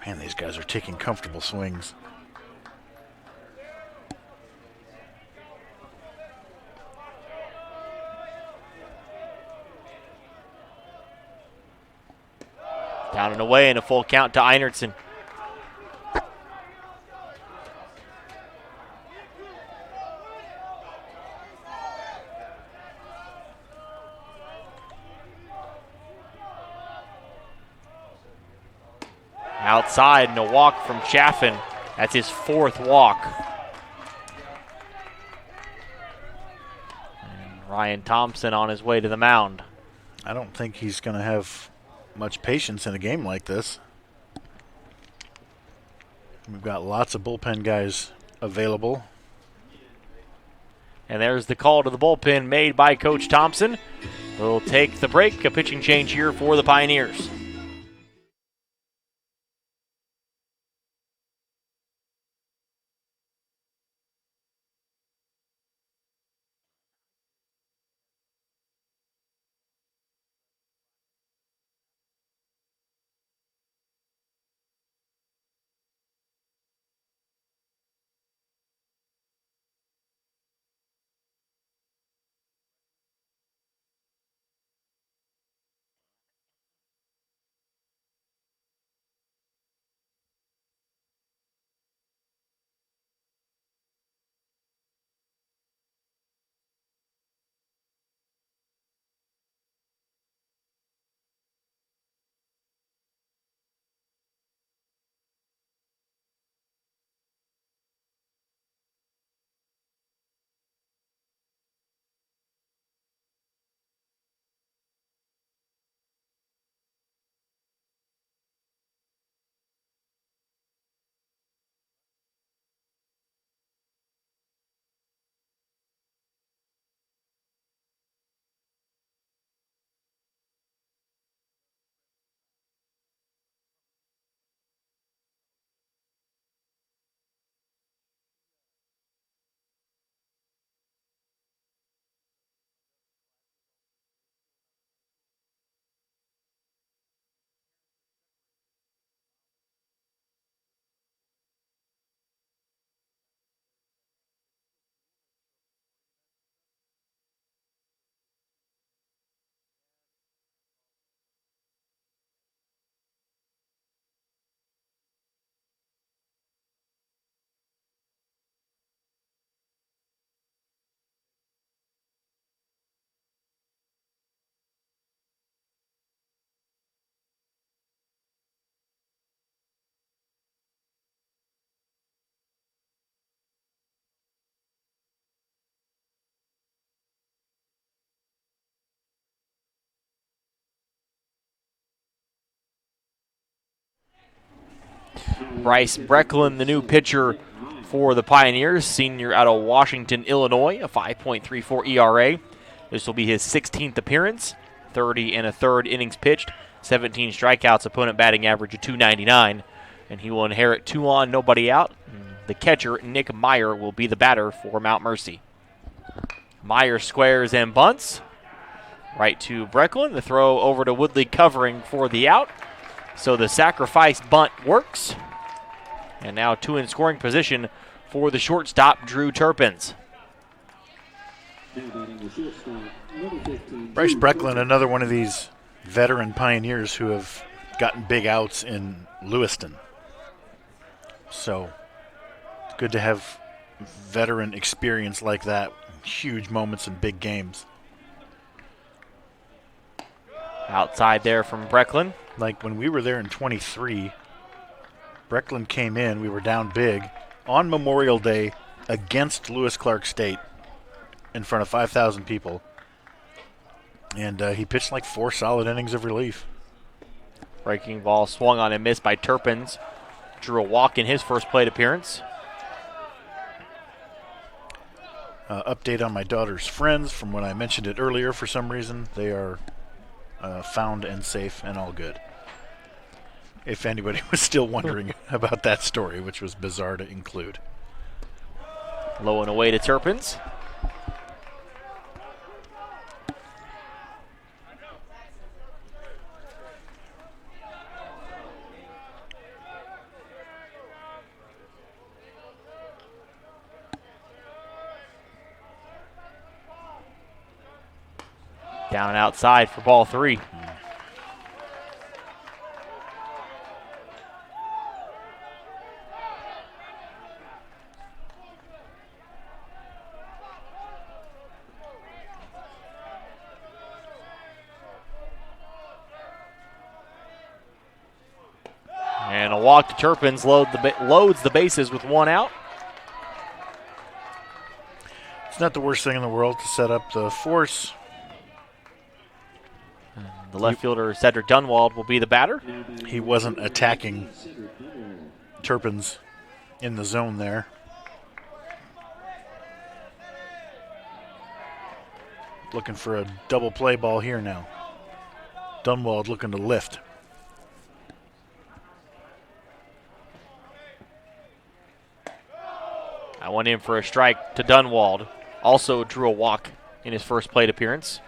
Man, these guys are taking comfortable swings. Down and away and a full count to Einertson. Outside and a walk from Chaffin. That's his 4th walk. And Ryan Thompson on his way to the mound. I don't think he's going to have much patience in a game like this. We've got lots of bullpen guys available. And there's the call to the bullpen made by Coach Thompson. We'll take the break. A pitching change here for the Pioneers. Bryce Brecklin, the new pitcher for the Pioneers, senior out of Washington, Illinois, a 5.34 ERA. This will be his 16th appearance, 30 and a third innings pitched, 17 strikeouts, opponent batting average of .299, and he will inherit 2 on, nobody out. The catcher, Nick Meyer, will be the batter for Mount Mercy. Meyer squares and bunts. Right to Brecklin. The throw over to Woodley covering for the out. So the sacrifice bunt works. And now 2 in scoring position for the shortstop, Drew Turpins. Bryce Brecklin, another one of these veteran Pioneers who have gotten big outs in Lewiston. So good to have veteran experience like that. Huge moments in big games. Outside there from Brecklin. Like when we were there in 23, Brecklin came in, we were down big on Memorial Day against Lewis Clark State in front of 5,000 people. And he pitched like 4 solid innings of relief. Breaking ball swung on and missed by Turpins. Drew a walk in his first plate appearance. Update on my daughter's friends from when I mentioned it earlier for some reason. They are found and safe and all good. If anybody was still wondering about that story, which was bizarre to include. Low and away to Turpins. Down and outside for ball 3. And a walk to Turpins loads the bases with 1 out. It's not the worst thing in the world to set up the force. The left fielder, Cedric Dunwald, will be the batter. He wasn't attacking Turpins in the zone there. Looking for a double play ball here now. Dunwald looking to lift. I went in for a strike to Dunwald. Also drew a walk in his first plate appearance.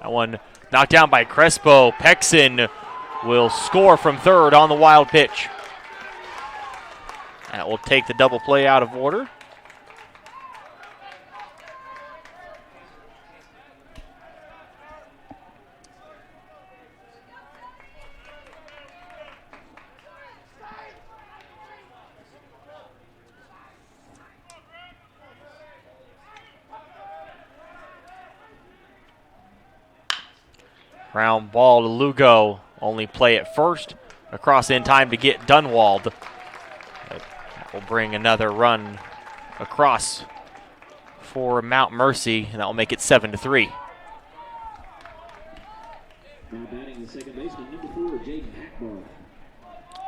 That one knocked down by Crespo. Pexon will score from third on the wild pitch. That will take the double play out of order. Ground ball to Lugo. Only play at first. Across in time to get Dunwald. That will bring another run across for Mount Mercy, and that will make it 7-3. Now batting the second baseman, number 4, Jaden Hackbarth.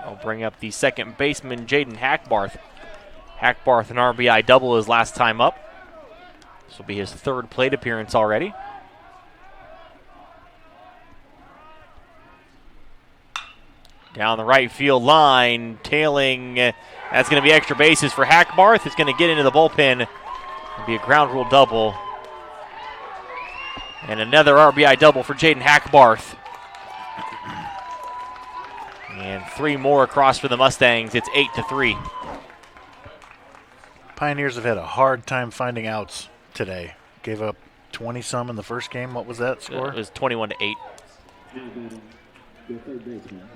I'll bring up the second baseman, Jaden Hackbarth. Hackbarth, an RBI double his last time up. This will be his third plate appearance already. Down the right field line, tailing. That's going to be extra bases for Hackbarth. It's going to get into the bullpen. It'll be a ground rule double. And another RBI double for Jaden Hackbarth. And 3 more across for the Mustangs. It's 8-3. Pioneers have had a hard time finding outs today. Gave up 20-some in the first game. What was that score? It was 21-8. Now batting the third baseman,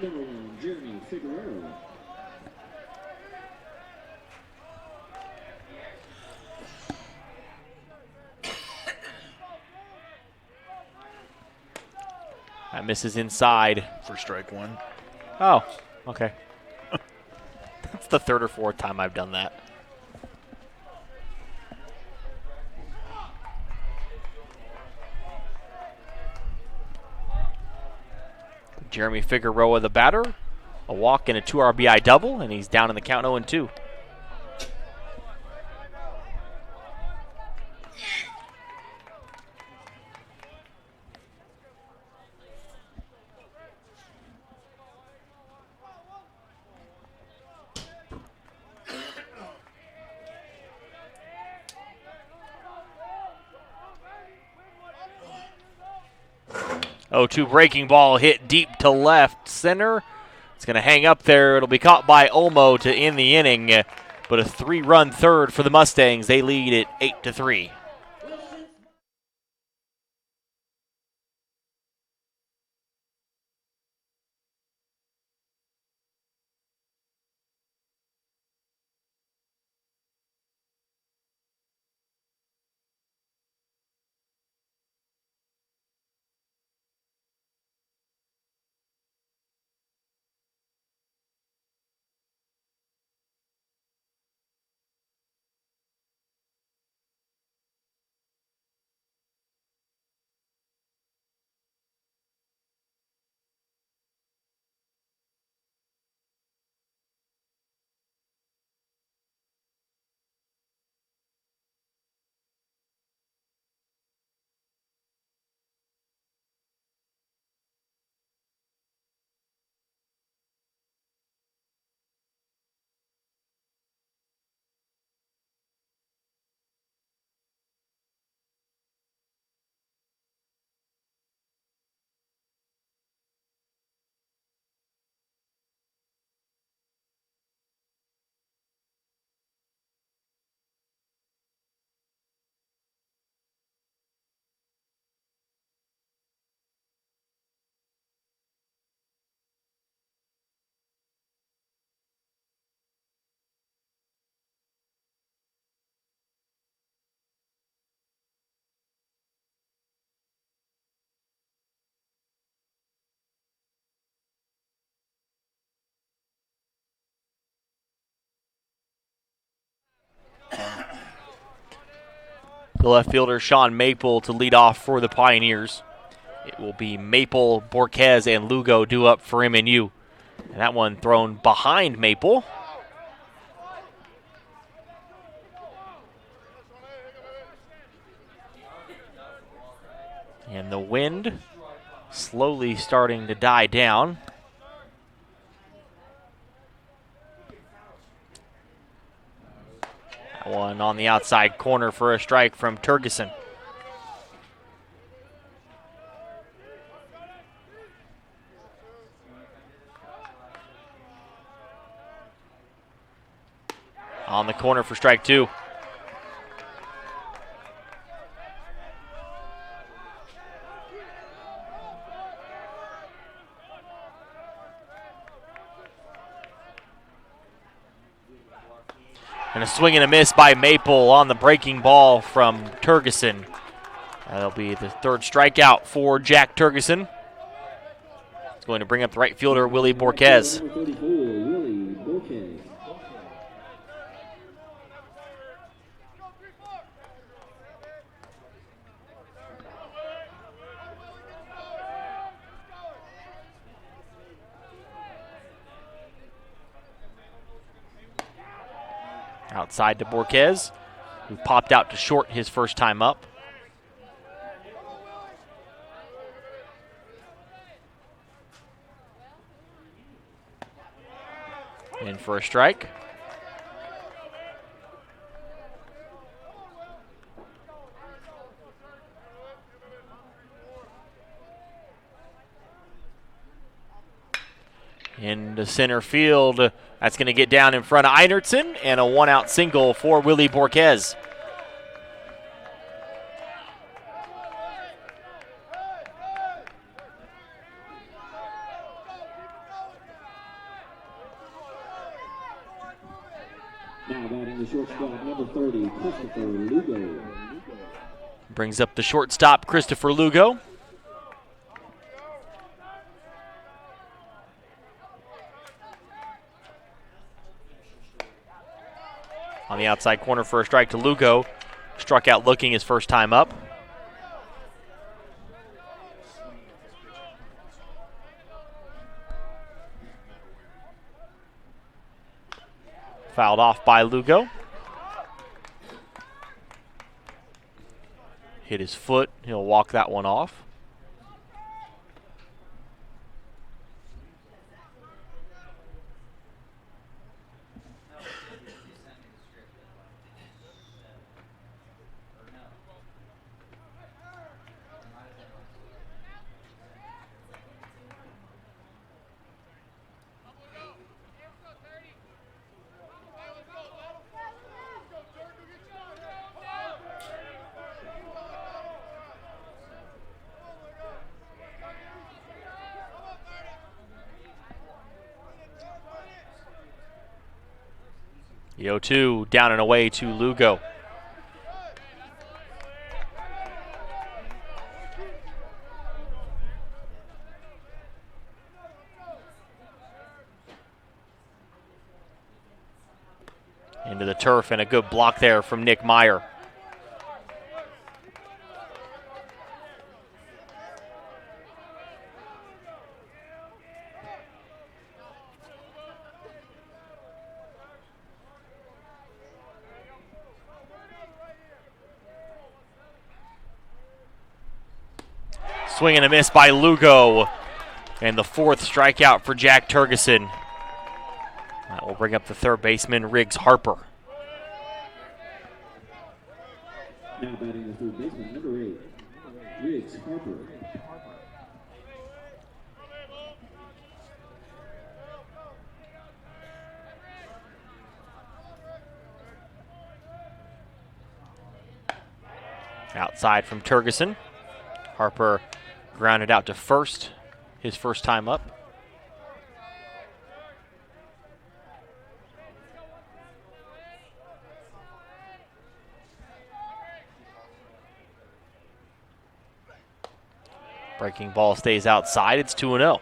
number 1, Jeremy Figueroa. That misses inside. For strike 1. Oh, okay. That's the third or fourth time I've done that. Jeremy Figueroa, the batter. A walk and a 2 RBI double, and he's down in the count 0-2. Oh, 2 breaking ball hit deep to left center. It's going to hang up there. It'll be caught by Olmo to end the inning. But a 3-run third for the Mustangs. They lead at 8-3. the left fielder Sean Maple to lead off for the Pioneers. It will be Maple, Borquez, and Lugo due up for MNU. And that one thrown behind Maple. And the wind slowly starting to die down. That one on the outside corner for a strike from Turgeson. On the corner for strike 2. And a swing and a miss by Maple on the breaking ball from Turgeson. That'll be the third strikeout for Jack Turgeson. It's going to bring up the right fielder, Willie Borquez. Number 34, Willie Borquez. Outside to Borquez, who popped out to short his first time up. In for a strike. Into center field. That's going to get down in front of Einertson, and a one-out single for Willie Borquez. Now batting the shortstop, number 30, Christopher Lugo. Brings up the shortstop, Christopher Lugo. On the outside corner for a strike to Lugo. Struck out looking his first time up. Fouled off by Lugo. Hit his foot. He'll walk that one off. The 0-2 down and away to Lugo. Into the turf, and a good block there from Nick Meyer. Swing and a miss by Lugo. And the fourth strikeout for Jack Turgeson. That will bring up the third baseman, Riggs Harper. Now batting the third baseman, number 8, Riggs Harper. Outside from Turgeson. Harper grounded out to first, his first time up. Breaking ball stays outside. It's 2-0.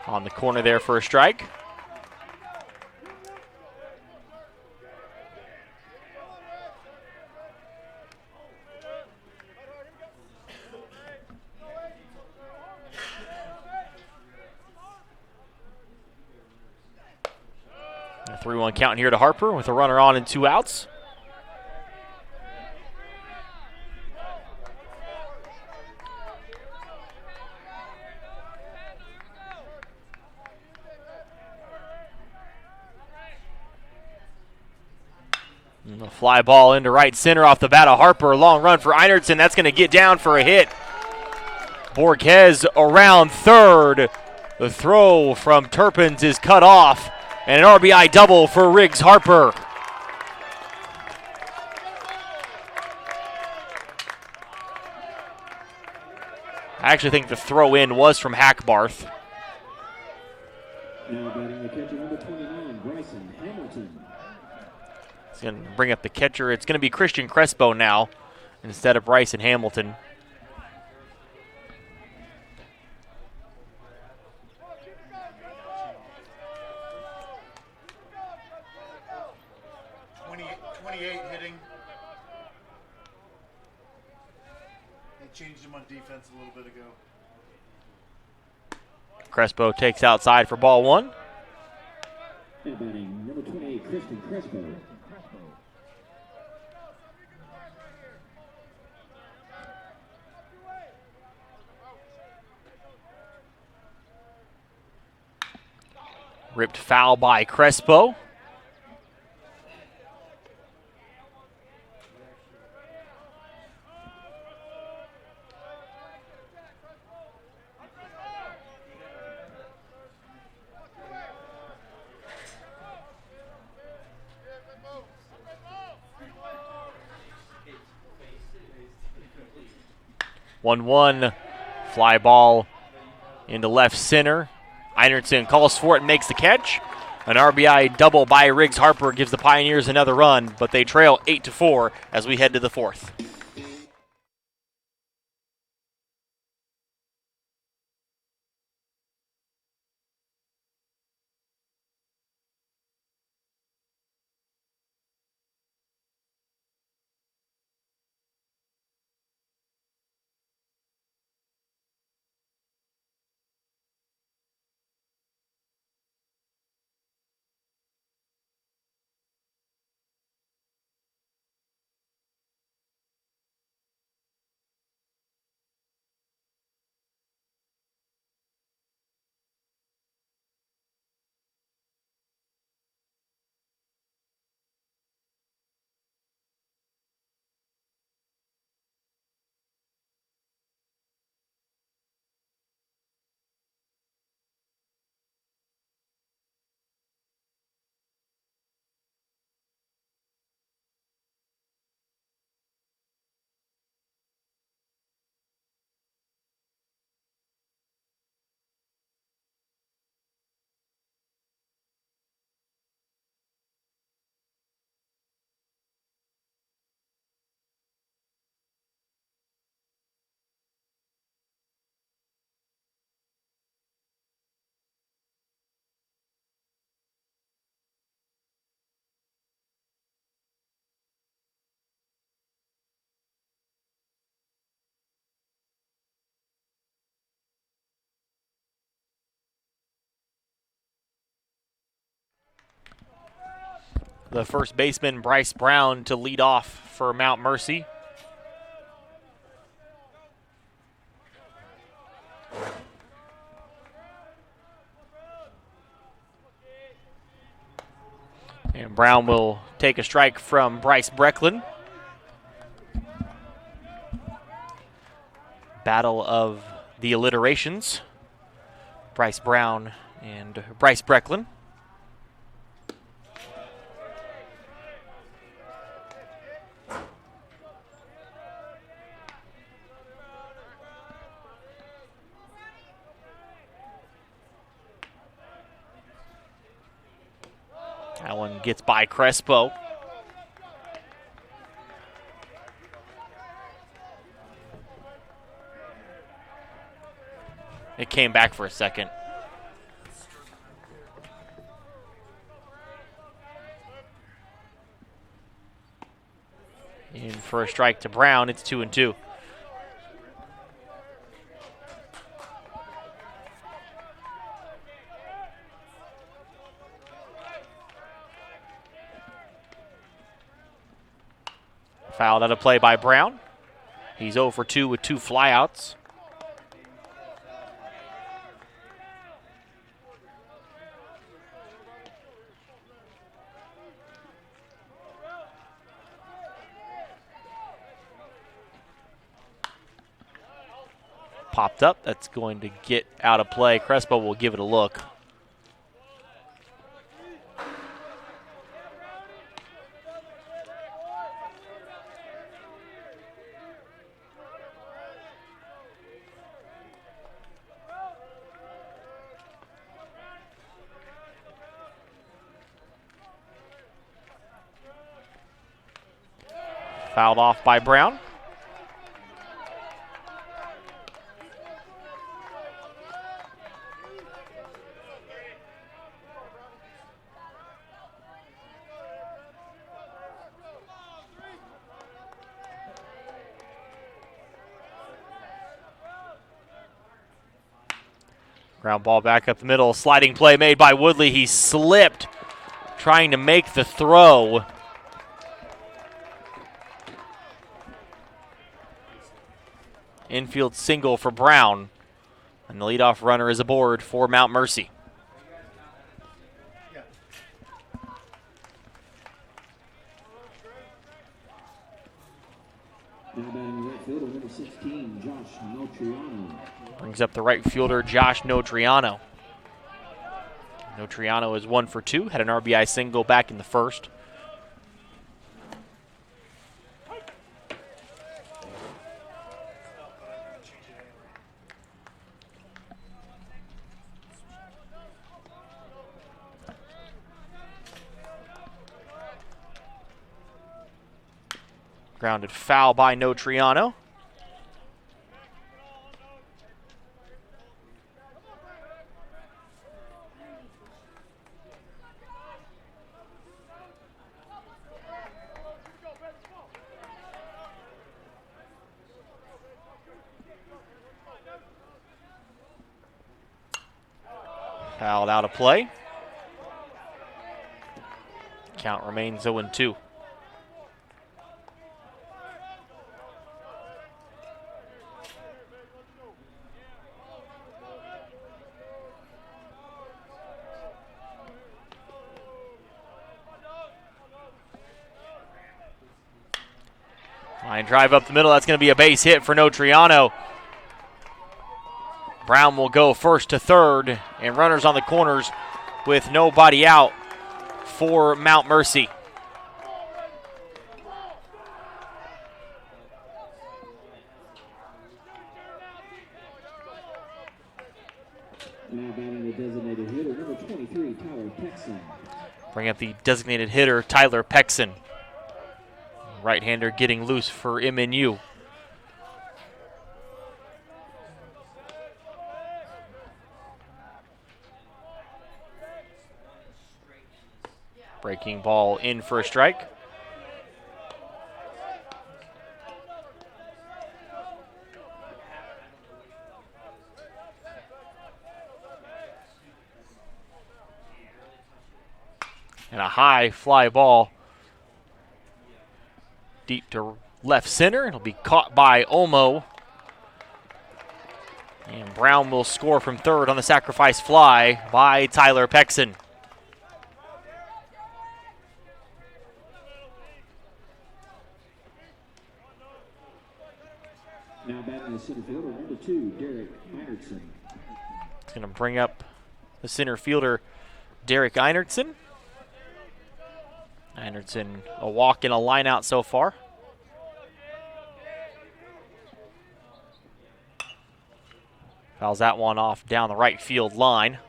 On the corner there for a strike. A 3-1 count here to Harper with a runner on and 2 outs. And a fly ball into right center off the bat of Harper. Long run for Einertson. That's going to get down for a hit. Borges around third. The throw from Turpins is cut off. And an RBI double for Riggs Harper. I actually think the throw in was from Hackbarth. Now batting the catcher, number 29, Bryson Hamilton. He's going to bring up the catcher. It's going to be Christian Crespo now instead of Bryson Hamilton. Changed him on defense a little bit ago. Crespo takes outside for ball 1. And batting number 28, Christian Crespo. Ripped foul by Crespo. One fly ball into left center. Einertson calls for it and makes the catch. An RBI double by Riggs Harper gives the Pioneers another run, but they trail 8-4 as we head to the 4th. The first baseman, Bryce Brown, to lead off for Mount Mercy. And Brown will take a strike from Bryce Brecklin. Battle of the alliterations. Bryce Brown and Bryce Brecklin. That one gets by Crespo. It came back for a second. for a strike to Brown. It's 2-2. Fouled out of play by Brown. He's 0 for 2 with 2 flyouts. Popped up. That's going to get out of play. Crespo will give it a look. Fouled off by Brown. Ground ball back up the middle. Sliding play made by Woodley. He slipped trying to make the throw. Infield single for Brown. And the leadoff runner is aboard for Mount Mercy. Now batting right fielder, number 16, Josh Notriano. Brings up the right fielder, Josh Notriano. Notriano is 1 for 2. Had an RBI single back in the first. Grounded foul by Notriano. Fouled out of play. Count remains 0-2. Line drive up the middle. That's going to be a base hit for Notriano. Brown will go first to third, and runners on the corners with nobody out for Mount Mercy. Now batting the designated hitter, number 23, Tyler Pexon. Bring up the designated hitter, Tyler Pexon. Right-hander getting loose for MNU. Breaking ball in for a strike. And a high fly ball deep to left center. It'll be caught by Olmo. And Brown will score from third on the sacrifice fly by Tyler Pexon. Now batting the center fielder, number 2, Derek Einertson. It's going to bring up the center fielder, Derek Einertson. Einertson, a walk and a line out so far. Fouls that one off down the right field line.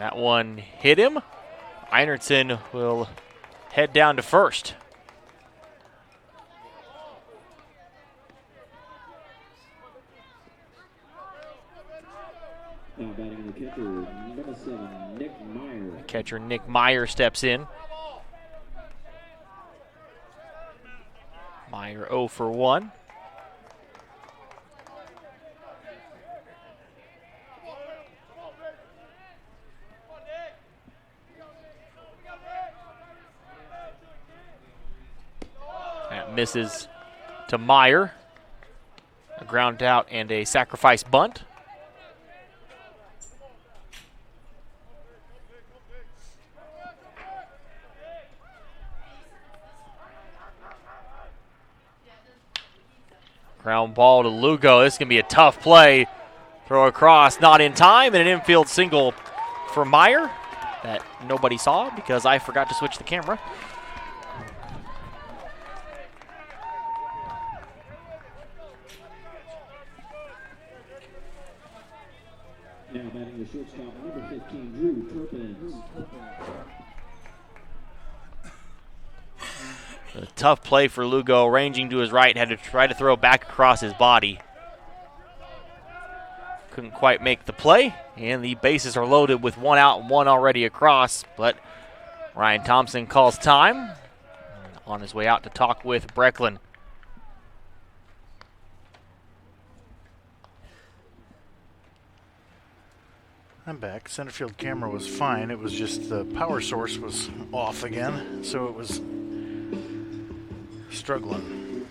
That one hit him. Einertson will head down to first. Now batting the catcher, number 7, Nick Meyer. Catcher Nick Meyer steps in. Meyer 0 for 1. That misses to Meyer. A ground out and a sacrifice bunt. Ground ball to Lugo. This is going to be a tough play. Throw across, not in time, and an infield single for Meyer that nobody saw because I forgot to switch the camera. Now batting the shortstop, number 15, Drew Turpin. A tough play for Lugo, ranging to his right, had to try to throw back across his body. Couldn't quite make the play, and the bases are loaded with 1 out and 1 already across, but Ryan Thompson calls time on his way out to talk with Brecklin. I'm back. Center field camera was fine. It was just the power source was off again, so it was struggling.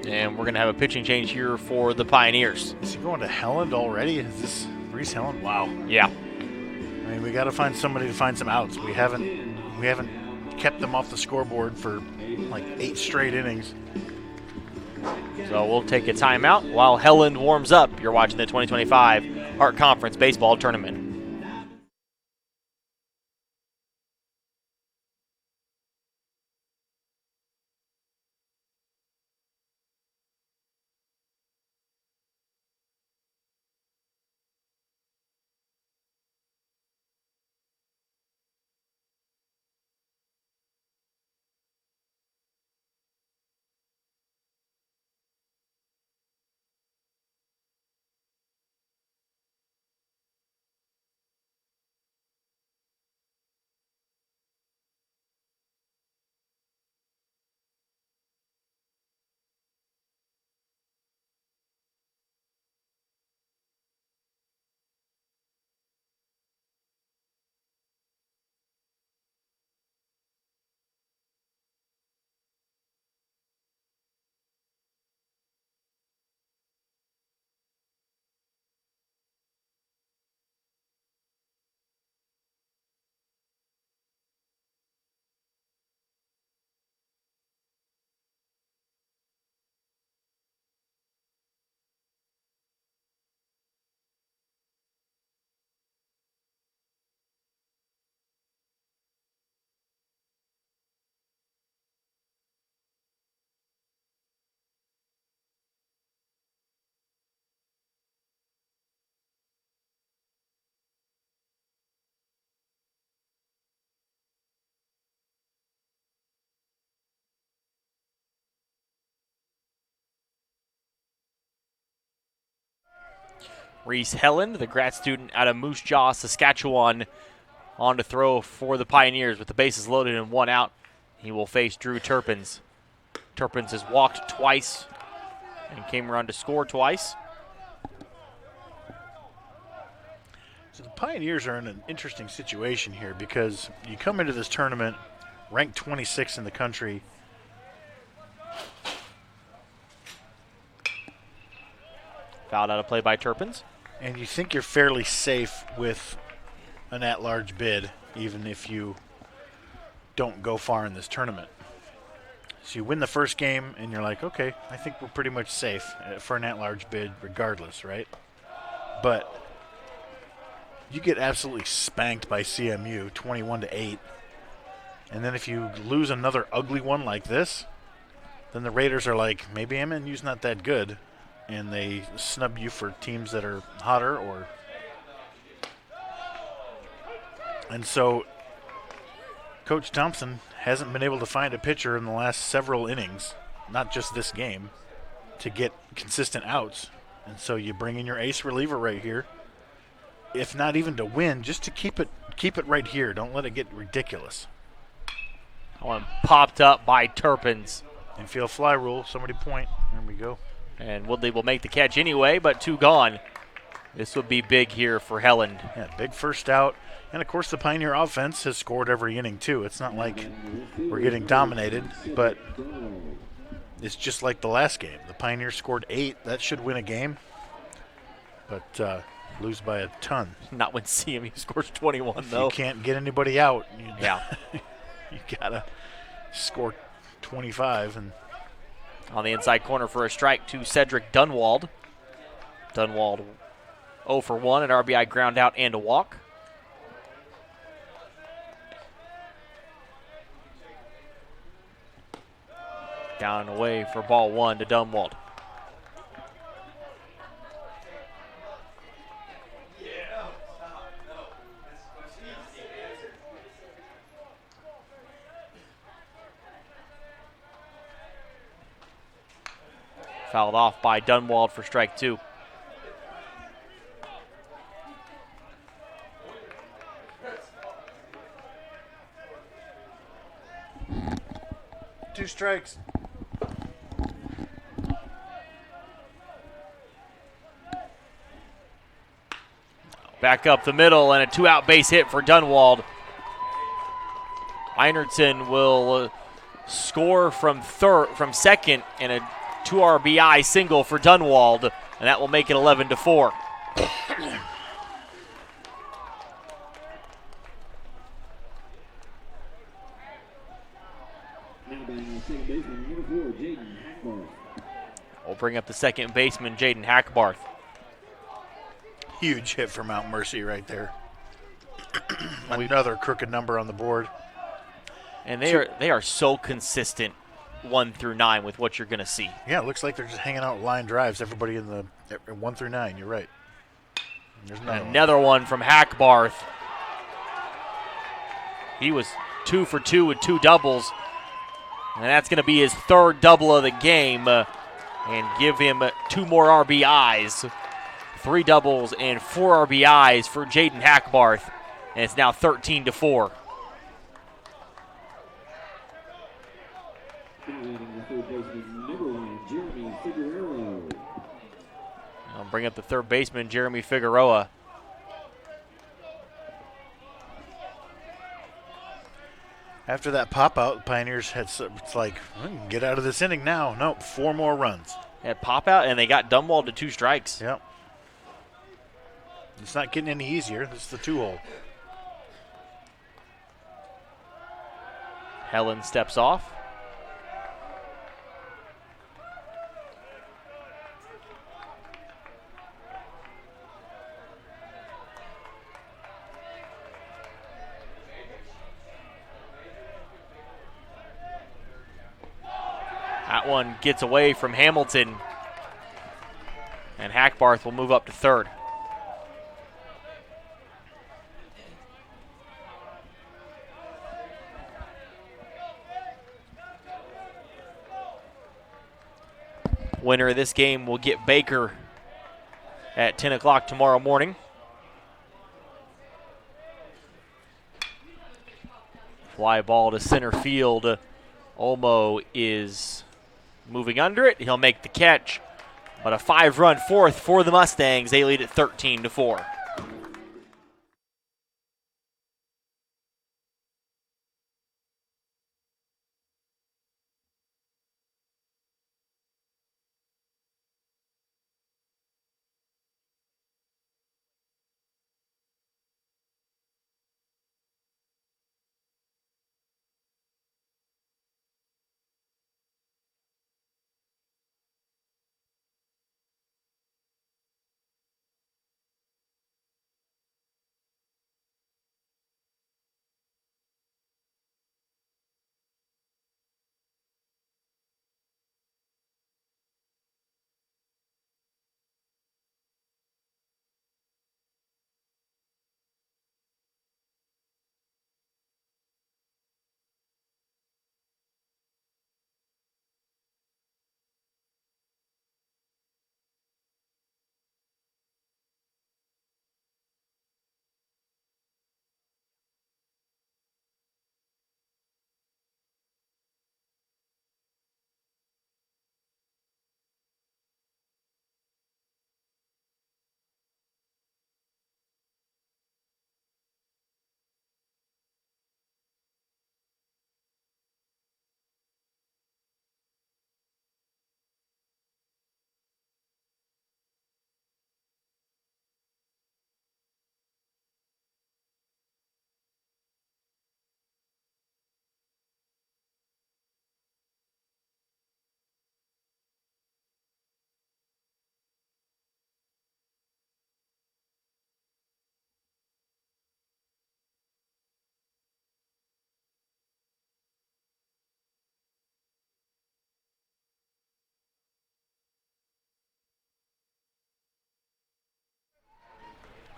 And we're going to have a pitching change here for the Pioneers. Is he going to Helland already? Is this Reese Helland? Wow. Yeah. I mean, we got to find somebody to find some outs. We haven't kept them off the scoreboard for like 8 straight innings. So we'll take a timeout while Helland warms up. You're watching the 2025 Hart Conference Baseball Tournament. Reese Helland, the grad student out of Moose Jaw, Saskatchewan, on to throw for the Pioneers with the bases loaded and 1 out. He will face Drew Turpins. Turpins has walked twice and came around to score twice. So the Pioneers are in an interesting situation here because you come into this tournament ranked 26 in the country. Fouled out of play by Turpins. And you think you're fairly safe with an at-large bid, even if you don't go far in this tournament. So you win the first game, and you're like, okay, I think we're pretty much safe for an at-large bid regardless, right? But you get absolutely spanked by CMU, 21-8. And then if you lose another ugly one like this, then the Raiders are like, maybe MNU's not that good. And they snub you for teams that are hotter or And so Coach Thompson hasn't been able to find a pitcher in the last several innings, not just this game, to get consistent outs. And so you bring in your ace reliever right here, if not even to win, just to keep it right here. Don't let it get ridiculous. One popped up by Turpins. Infield fly rule, somebody point. There we go. And Woodley will make the catch anyway, but 2 gone. This would be big here for Helland. Yeah, big first out. And, of course, the Pioneer offense has scored every inning, too. It's not like we're getting dominated, but it's just like the last game. The Pioneers scored 8. That should win a game, but lose by a ton. Not when CMU scores 21, though. You can't get anybody out. Yeah. You got to score 25. And on the inside corner for a strike to Cedric Dunwald. Dunwald 0 for 1, an RBI ground out and a walk. Down and away for ball 1 to Dunwald. Fouled off by Dunwald for strike 2. Two strikes. Back up the middle and a 2-out base hit for Dunwald. Einertson will score from second and a 2 RBI single for Dunwald, and that will make it 11-4. We'll bring up the second baseman, Jaden Hackbarth. Huge hit for Mount Mercy right there. Another crooked number on the board. And they are so consistent 1 through 9 with what you're going to see. Yeah, it looks like they're just hanging out line drives, everybody in the 1 through 9. You're right. There's another one from Hackbarth. He was 2 for 2 with 2 doubles. And that's going to be his 3rd double of the game and give him 2 more RBIs. 3 doubles and 4 RBIs for Jaden Hackbarth. And it's now 13-4. I'll bring up the third baseman, Jeremy Figueroa. After that pop-out, the Pioneers it's like, get out of this inning now. Nope, 4 more runs. Had pop-out, and they got Dunwald to 2 strikes. Yep. It's not getting any easier. This is the 2-hole. Helen steps off. That one gets away from Hamilton, and Hackbarth will move up to 3rd. Winner of this game will get Baker at 10 o'clock tomorrow morning. Fly ball to center field. Olmo is moving under it. He'll make the catch. But a 5-run 4th for the Mustangs. They lead at 13-4.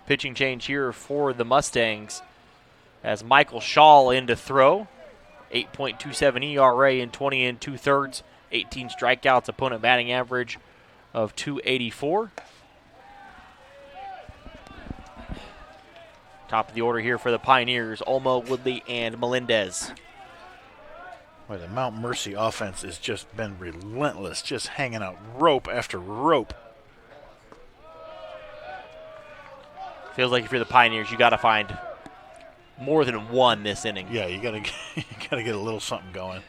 Pitching change here for the Mustangs as Michael Shaw in to throw. 8.27 ERA in 20 2/3, 18 strikeouts, opponent batting average of .284. Top of the order here for the Pioneers, Olmo, Woodley, and Melendez. Boy, the Mount Mercy offense has just been relentless, just hanging out rope after rope. Feels like if you're the Pioneers, you got to find more than one this inning. Yeah, you gotta get a little something going.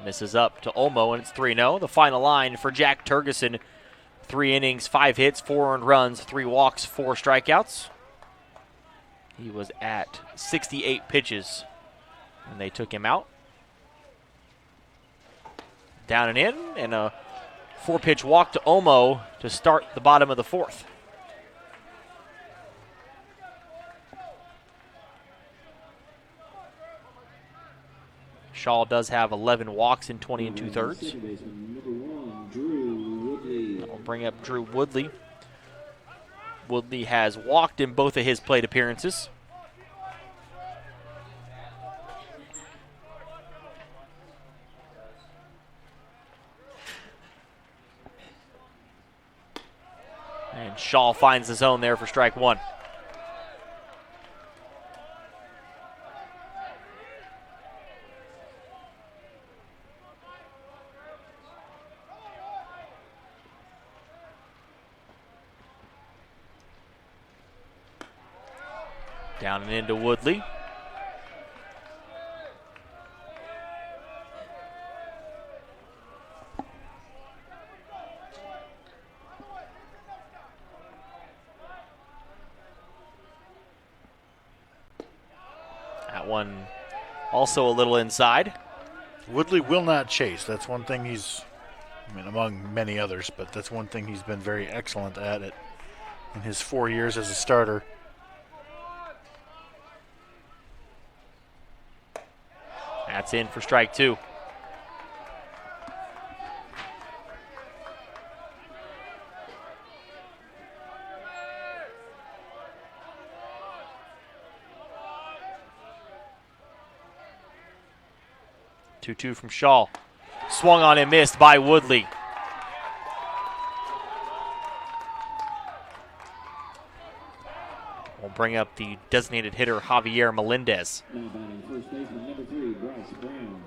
Misses up to Olmo, and it's 3-0. The final line for Jack Turgeson. 3 innings, 5 hits, 4 earned runs, 3 walks, 4 strikeouts. He was at 68 pitches when they took him out. Down and in, and a 4-pitch walk to Olmo to start the bottom of the 4th. Shaw does have 11 walks in 20 2/3. I'll bring up Drew Woodley. Woodley has walked in both of his plate appearances. And Shaw finds the zone there for strike 1. Down and into Woodley. That one also a little inside. Woodley will not chase. That's one thing he's, among many others, but that's one thing he's been very excellent at it in his 4 years as a starter. That's in for strike 2. Two from Shaw. Swung on and missed by Woodley. We'll bring up the designated hitter, Javier Melendez. Now batting first baseman number 3, Bryce Brown.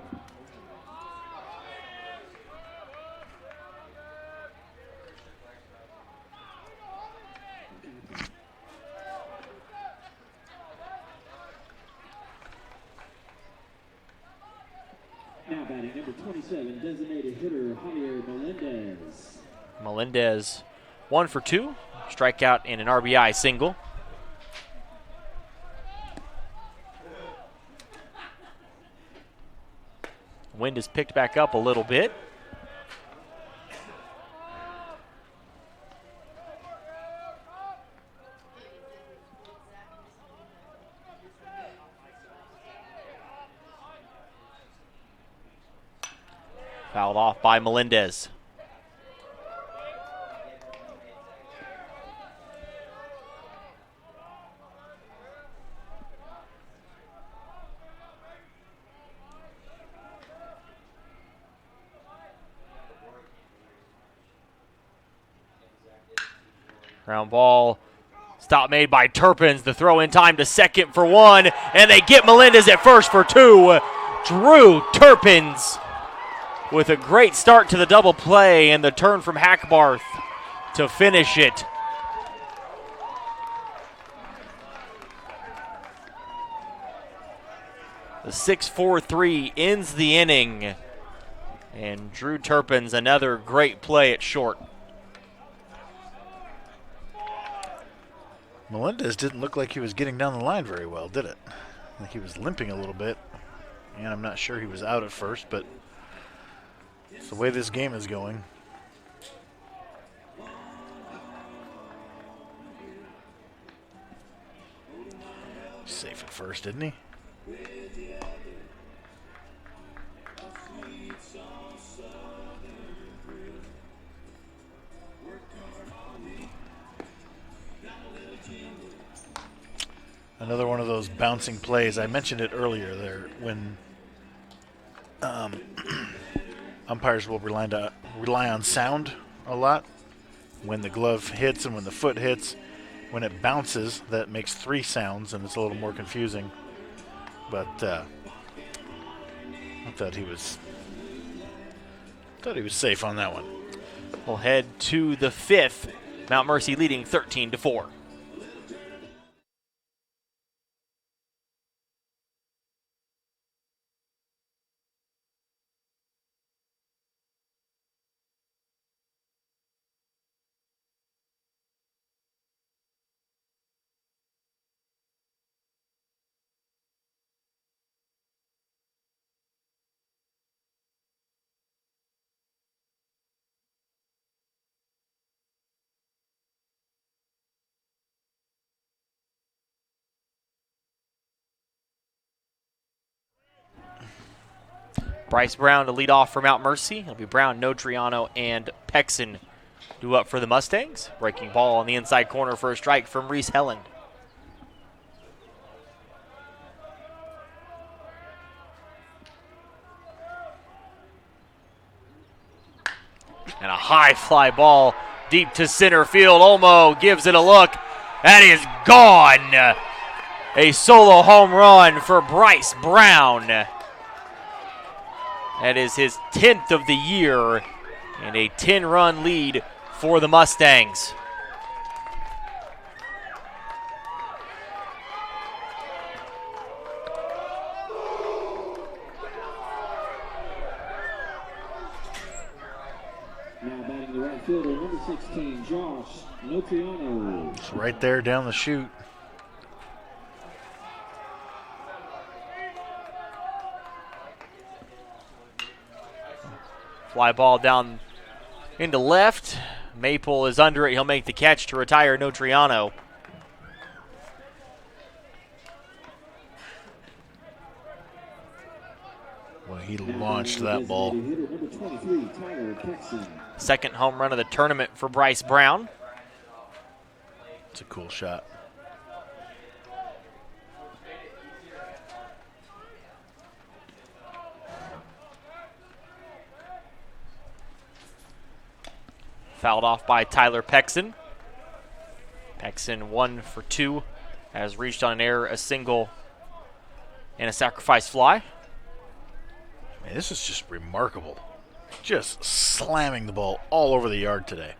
Now batting number 27, designated hitter, Javier Melendez. Melendez 1 for 2, strikeout and an RBI single. Wind has picked back up a little bit. Fouled off by Melendez. Ground ball. Stop made by Turpins. The throw in time to second for 1. And they get Melendez at first for 2. Drew Turpins with a great start to the double play and the turn from Hackbarth to finish it. The 6-4-3 ends the inning. And Drew Turpins, another great play at short. Melendez didn't look like he was getting down the line very well, did it? Like he was limping a little bit. And I'm not sure he was out at first, but it's the way this game is going. Safe at first, didn't he? Another one of those bouncing plays. I mentioned it earlier there when umpires will rely on sound a lot. When the glove hits and when the foot hits, when it bounces, that makes 3 sounds, and it's a little more confusing. But I thought he was safe on that one. We'll head to the 5th. Mount Mercy leading 13-4. Bryce Brown to lead off for Mount Mercy. It'll be Brown, Notriano, and Pexon due up for the Mustangs. Breaking ball on the inside corner for a strike from Reese Helland. And a high fly ball deep to center field. Olmo gives it a look. That is gone. A solo home run for Bryce Brown. That is his 10th of the year and a 10-run lead for the Mustangs. Now batting the right fielder, number 16, Josh Notriano. It's right there down the chute. Fly ball down into left. Maple is under it. He'll make the catch to retire Notriano. Well, he launched that ball. Number 23, Tyler Pexon. Second home run of the tournament for Bryce Brown. It's a cool shot. Fouled off by Tyler Pexon. Pexon 1 for 2. Has reached on an error, a single, and a sacrifice fly. Man, this is just remarkable. Just slamming the ball all over the yard today.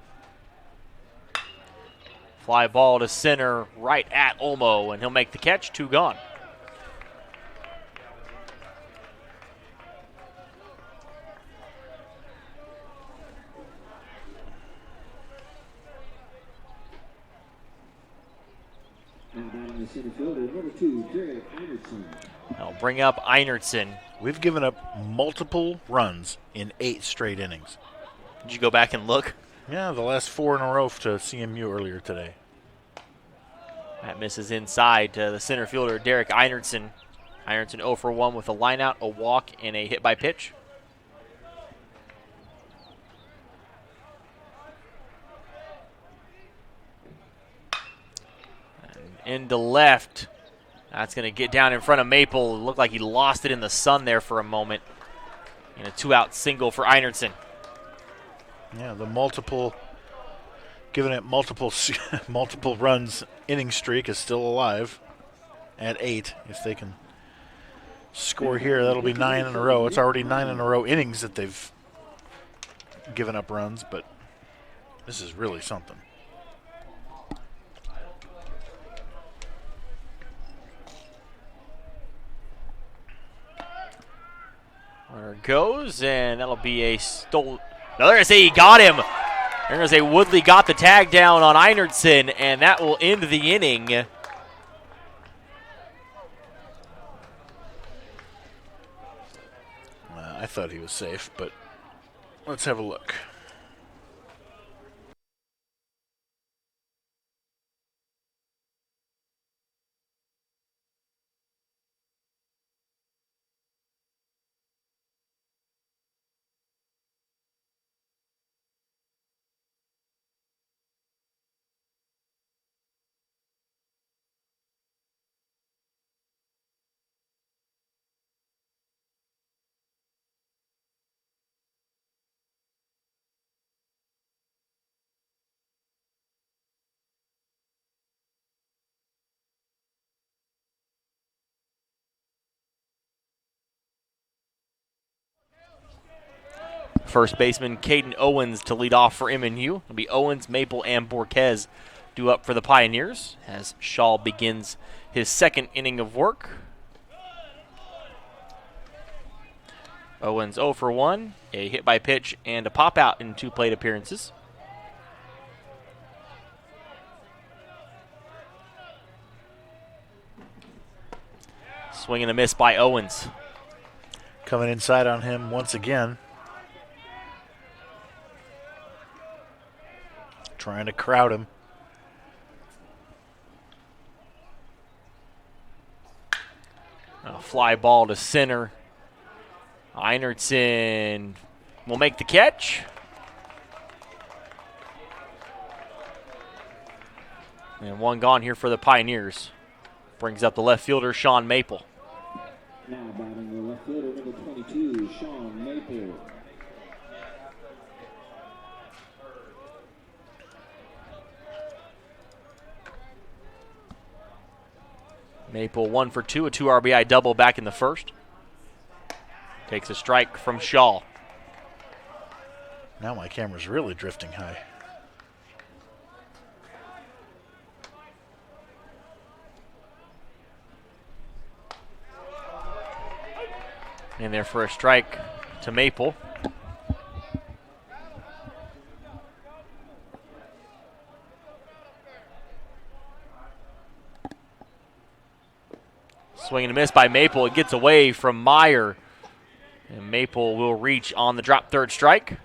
Fly ball to center right at Olmo, and he'll make the catch. 2 gone. Now batting the center fielder, number 2, Derek Anderson. I'll bring up Einertson. We've given up multiple runs in 8 straight innings. Did you go back and look? Yeah, the last 4 in a row to CMU earlier today. That misses inside to the center fielder, Derek Einertson. Einertson 0 for 1 with a lineout, a walk, and a hit by pitch. And into left. That's going to get down in front of Maple. It looked like he lost it in the sun there for a moment. And a 2-out single for Einertson. Yeah, the giving it multiple runs inning streak is still alive at 8. If they can score here, that'll be 9 in a row. It's already 9 in a row innings that they've given up runs, but this is really something. There it goes, and that'll be a stole. No, they're going to say he got him. They're going to say Woodley got the tag down on Einertson, and that will end the inning. I thought he was safe, but let's have a look. First baseman Caden Owens to lead off for MNU. It'll be Owens, Maple, and Borquez due up for the Pioneers as Shaw begins his second inning of work. Owens 0 for 1, a hit by pitch and a pop out in 2 plate appearances. Swing and a miss by Owens. Coming inside on him once again. Trying to crowd him. A fly ball to center. Einertson will make the catch. And one gone here for the Pioneers. Brings up the left fielder, Sean Maple. Now batting the left fielder, number 22, Sean Maple. Maple 1 for 2, a 2 RBI double back in the first. Takes a strike from Shaw. Now my camera's really drifting high. In there for a strike to Maple. Swing and a miss by Maple. It gets away from Meyer. And Maple will reach on the drop third strike.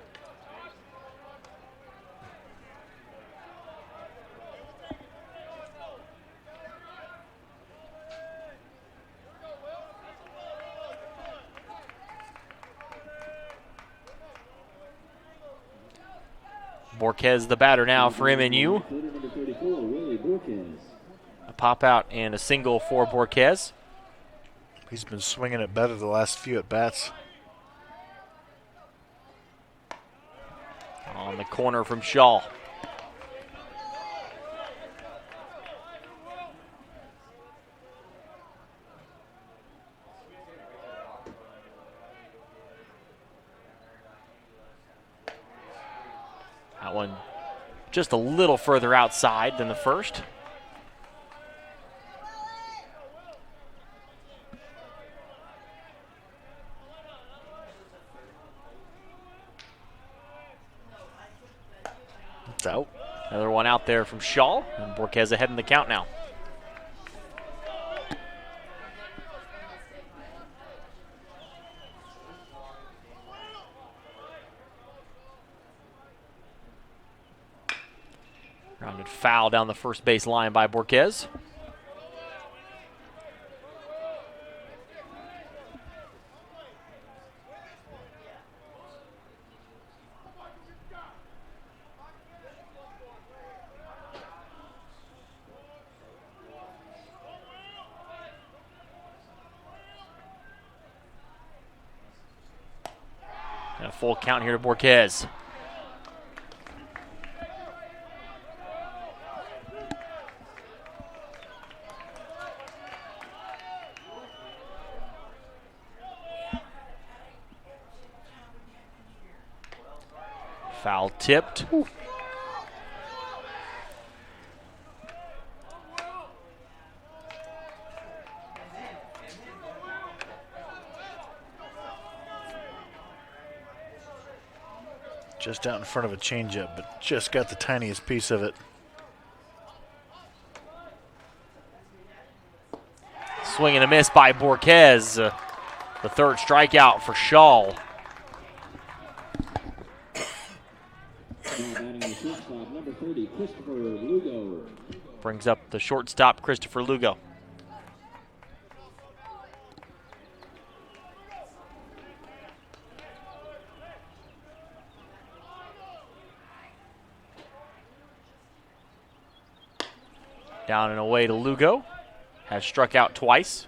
Borquez the batter now for MNU. A pop out and a single for Borquez. He's been swinging it better the last few at bats. On the corner from Shaw. That one just a little further outside than the first. It's out. Another one out there from Shaw, and Borquez ahead in the count now. Rounded foul down the first base line by Borquez. And a full count here to Borquez. Foul tipped. Ooh. Just out in front of a changeup, but just got the tiniest piece of it. Swing and a miss by Borquez. The third strikeout for Shaw. Number 30, Christopher Lugo. Brings up the shortstop, Christopher Lugo. Down and away to Lugo. Has struck out twice.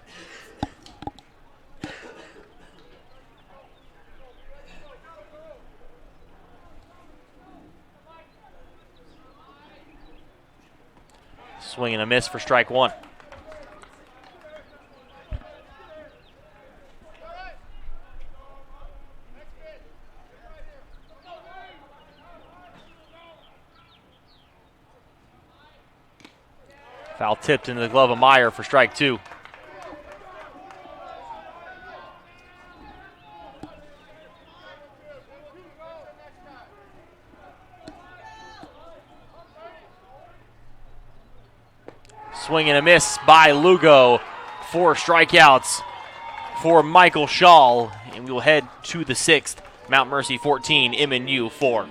Swing and a miss for strike one. Foul tipped into the glove of Meyer for strike 2. Swing and a miss by Lugo. 4 strikeouts for Michael Shaw. And we will head to the 6th. Mount Mercy 14, MNU 4.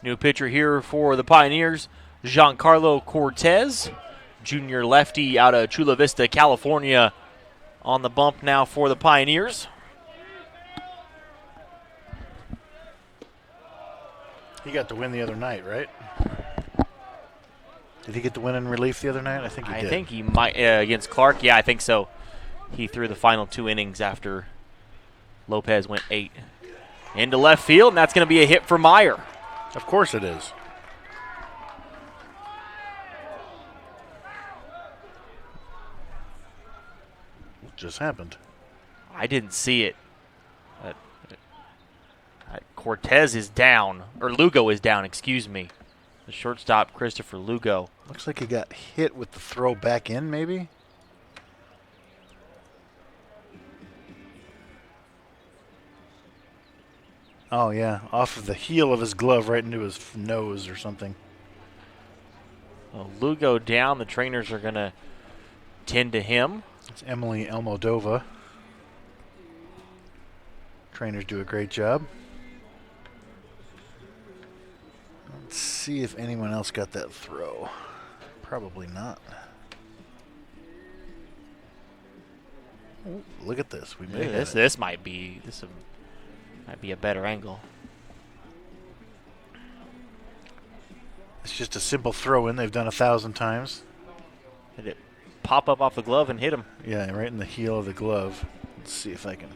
New pitcher here for the Pioneers, Giancarlo Cortez, junior lefty out of Chula Vista, California, on the bump now for the Pioneers. He got the win the other night, right? Did he get the win in relief the other night? I think he did. I think he might against Clark. Yeah, I think so. He threw the final 2 innings after Lopez went 8. Into left field, and that's going to be a hit for Meyer. Of course it is. What just happened? I didn't see it. Cortez is down, or Lugo is down, excuse me. The shortstop, Christopher Lugo. Looks like he got hit with the throw back in, maybe? Oh, yeah, off of the heel of his glove right into his nose or something. Well, Lugo down. The trainers are going to tend to him. It's Emily Almodova. Trainers do a great job. Let's see if anyone else got that throw. Probably not. Oh, look at this. We may have it. This might be a better angle. It's just a simple throw in. They've done 1,000 times. Did it pop up off the glove and hit him? Yeah, right in the heel of the glove. Let's see if I can.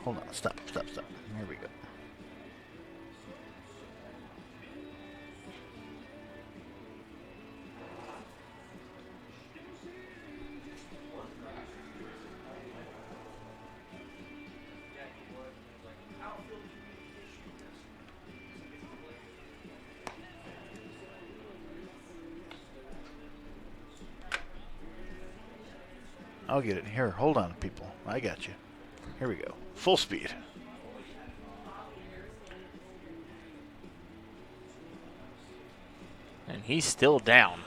Hold on. Stop. Here we go. I'll get it. Here, hold on, people. I got you. Here we go. Full speed. And he's still down.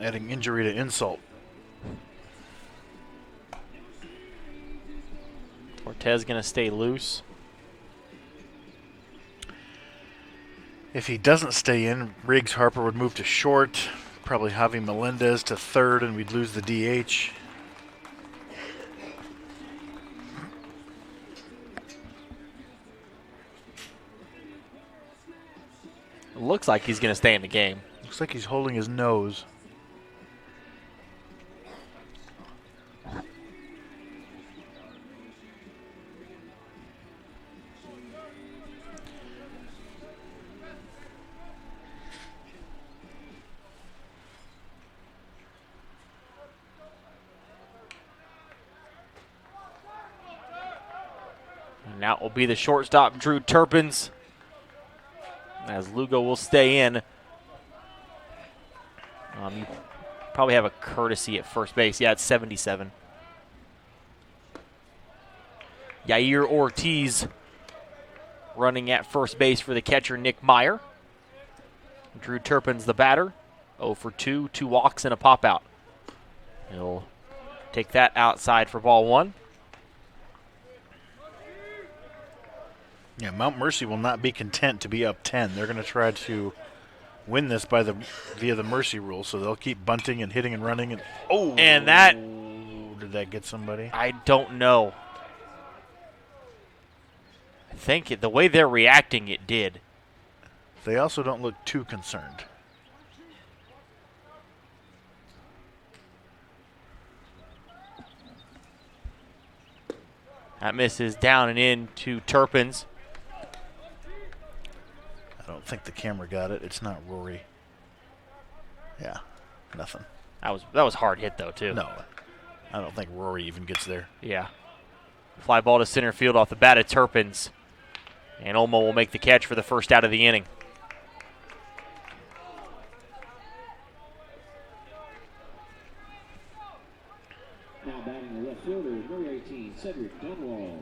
Adding injury to insult. Cortez going to stay loose. If he doesn't stay in, Riggs Harper would move to short. Probably Javi Melendez to third, and we'd lose the DH. It looks like he's going to stay in the game. Looks like he's holding his nose. And that will be the shortstop, Drew Turpins, as Lugo will stay in. You probably have a courtesy at first base. Yeah, it's 77. Yair Ortiz running at first base for the catcher, Nick Meyer. Drew Turpin's the batter. 0 for 2, 2 walks and a pop out. He'll take that outside for ball one. Yeah, Mount Mercy will not be content to be up 10. They're going to try to win this via the mercy rule, so they'll keep bunting and hitting and running. And that, did that get somebody? I don't know. I think the way they're reacting, it did. They also don't look too concerned. That misses down and in to Turpins. I don't think the camera got it. It's not Rory. Yeah, nothing. That was hard hit though too. No, I don't think Rory even gets there. Yeah. Fly ball to center field off the bat of Turpins. And Olmo will make the catch for the first out of the inning. Now batting the left fielder, number 18, Cedric Dunwall.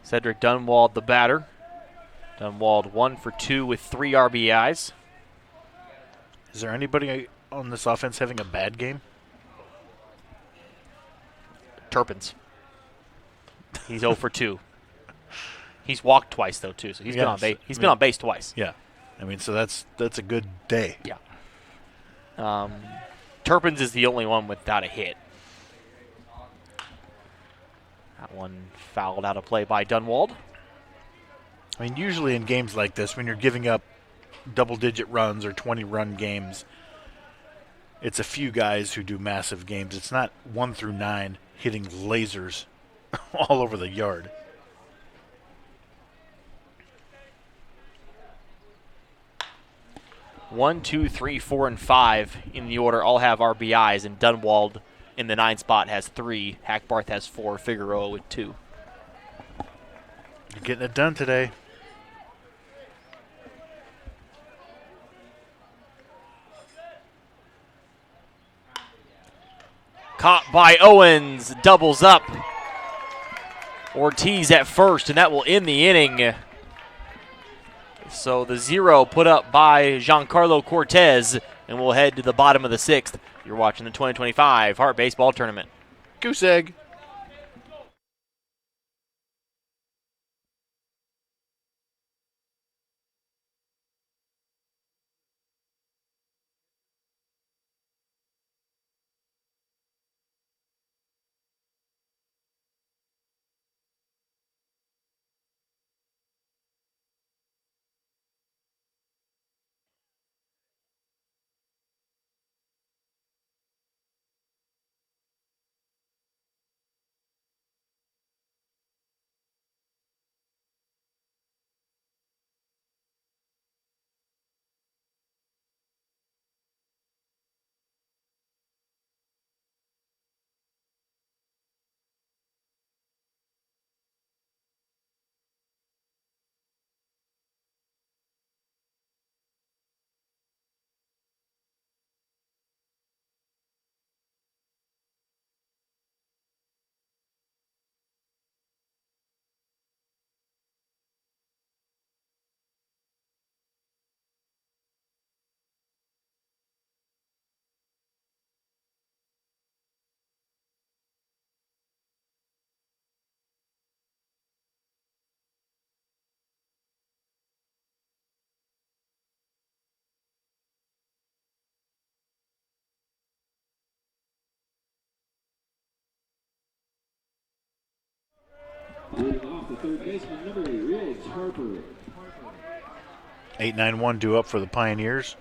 Cedric Dunwald, the batter. Dunwald 1 for 2 with 3 RBIs. Is there anybody on this offense having a bad game? Turpins. He's 0 for 2. He's walked twice though too, so he's been on base. He's been on base twice. Yeah, I mean, so that's a good day. Yeah. Turpins is the only one without a hit. That one fouled out of play by Dunwald. I mean, usually in games like this, when you're giving up double-digit runs or 20-run games, it's a few guys who do massive games. It's not 1 through 9 hitting lasers all over the yard. One, 2, 3, 4, and 5 in the order all have RBIs, and Dunwald in the 9 spot has 3. Hackbarth has 4. Figueroa with 2. You're getting it done today. Caught by Owens, doubles up. Ortiz at first, and that will end the inning. So the 0 put up by Giancarlo Cortez, and we'll head to the bottom of the 6th. You're watching the 2025 Hart Baseball Tournament. Goose egg. Leading off the third baseman, number 8, Riggs Harper. 8-9-1 due up for the Pioneers.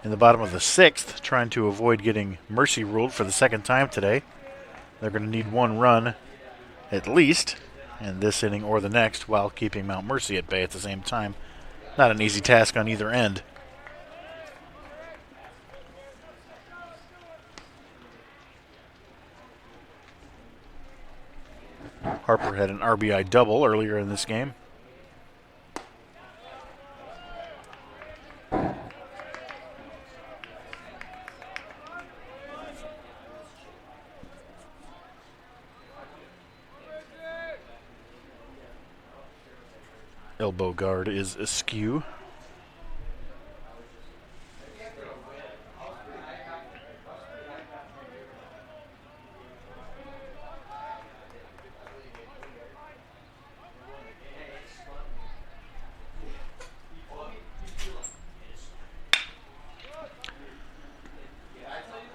In the bottom of the 6th, trying to avoid getting mercy ruled for the second time today. They're going to need 1 run at least in this inning or the next while keeping Mount Mercy at bay at the same time. Not an easy task on either end. Harper had an RBI double earlier in this game. Elbow guard is askew.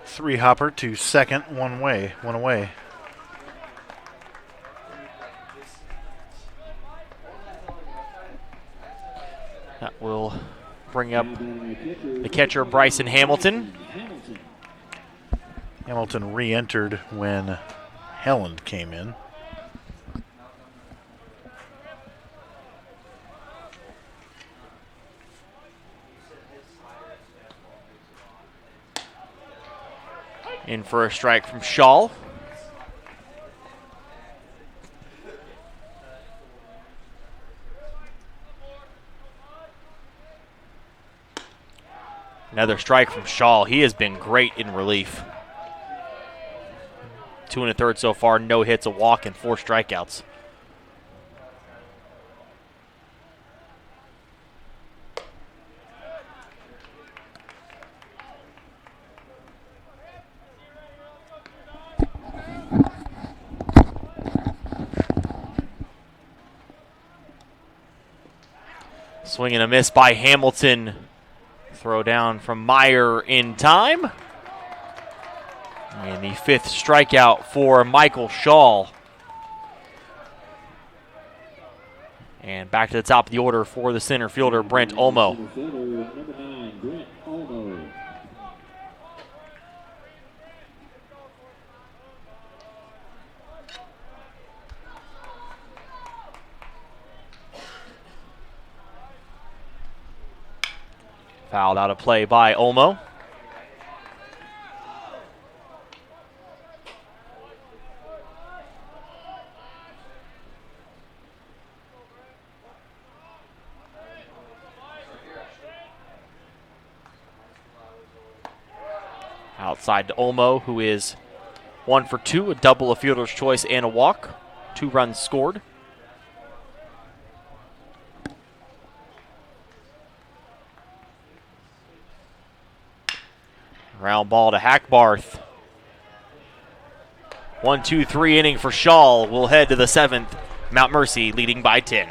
Three hopper to second, one away. That will bring up the catcher, Bryson Hamilton. Hamilton re-entered when Helland came in. In for a strike from Shaw. Another strike from Shaw. He has been great in relief. 2 1/3 so far, no hits, a walk, and 4 strikeouts. Swing and a miss by Hamilton. Throw down from Meyer in time. And the 5th strikeout for Michael Shaw. And back to the top of the order for the center fielder, Brent Olmo. Center fielder, number 9, Brent Olmo. Fouled out of play by Olmo. Outside to Olmo, who is 1 for 2, a double, a fielder's choice, and a walk. 2 runs scored. Round ball to Hackbarth. 1-2-3 inning for Shaw. We'll head to the 7th. Mount Mercy leading by 10.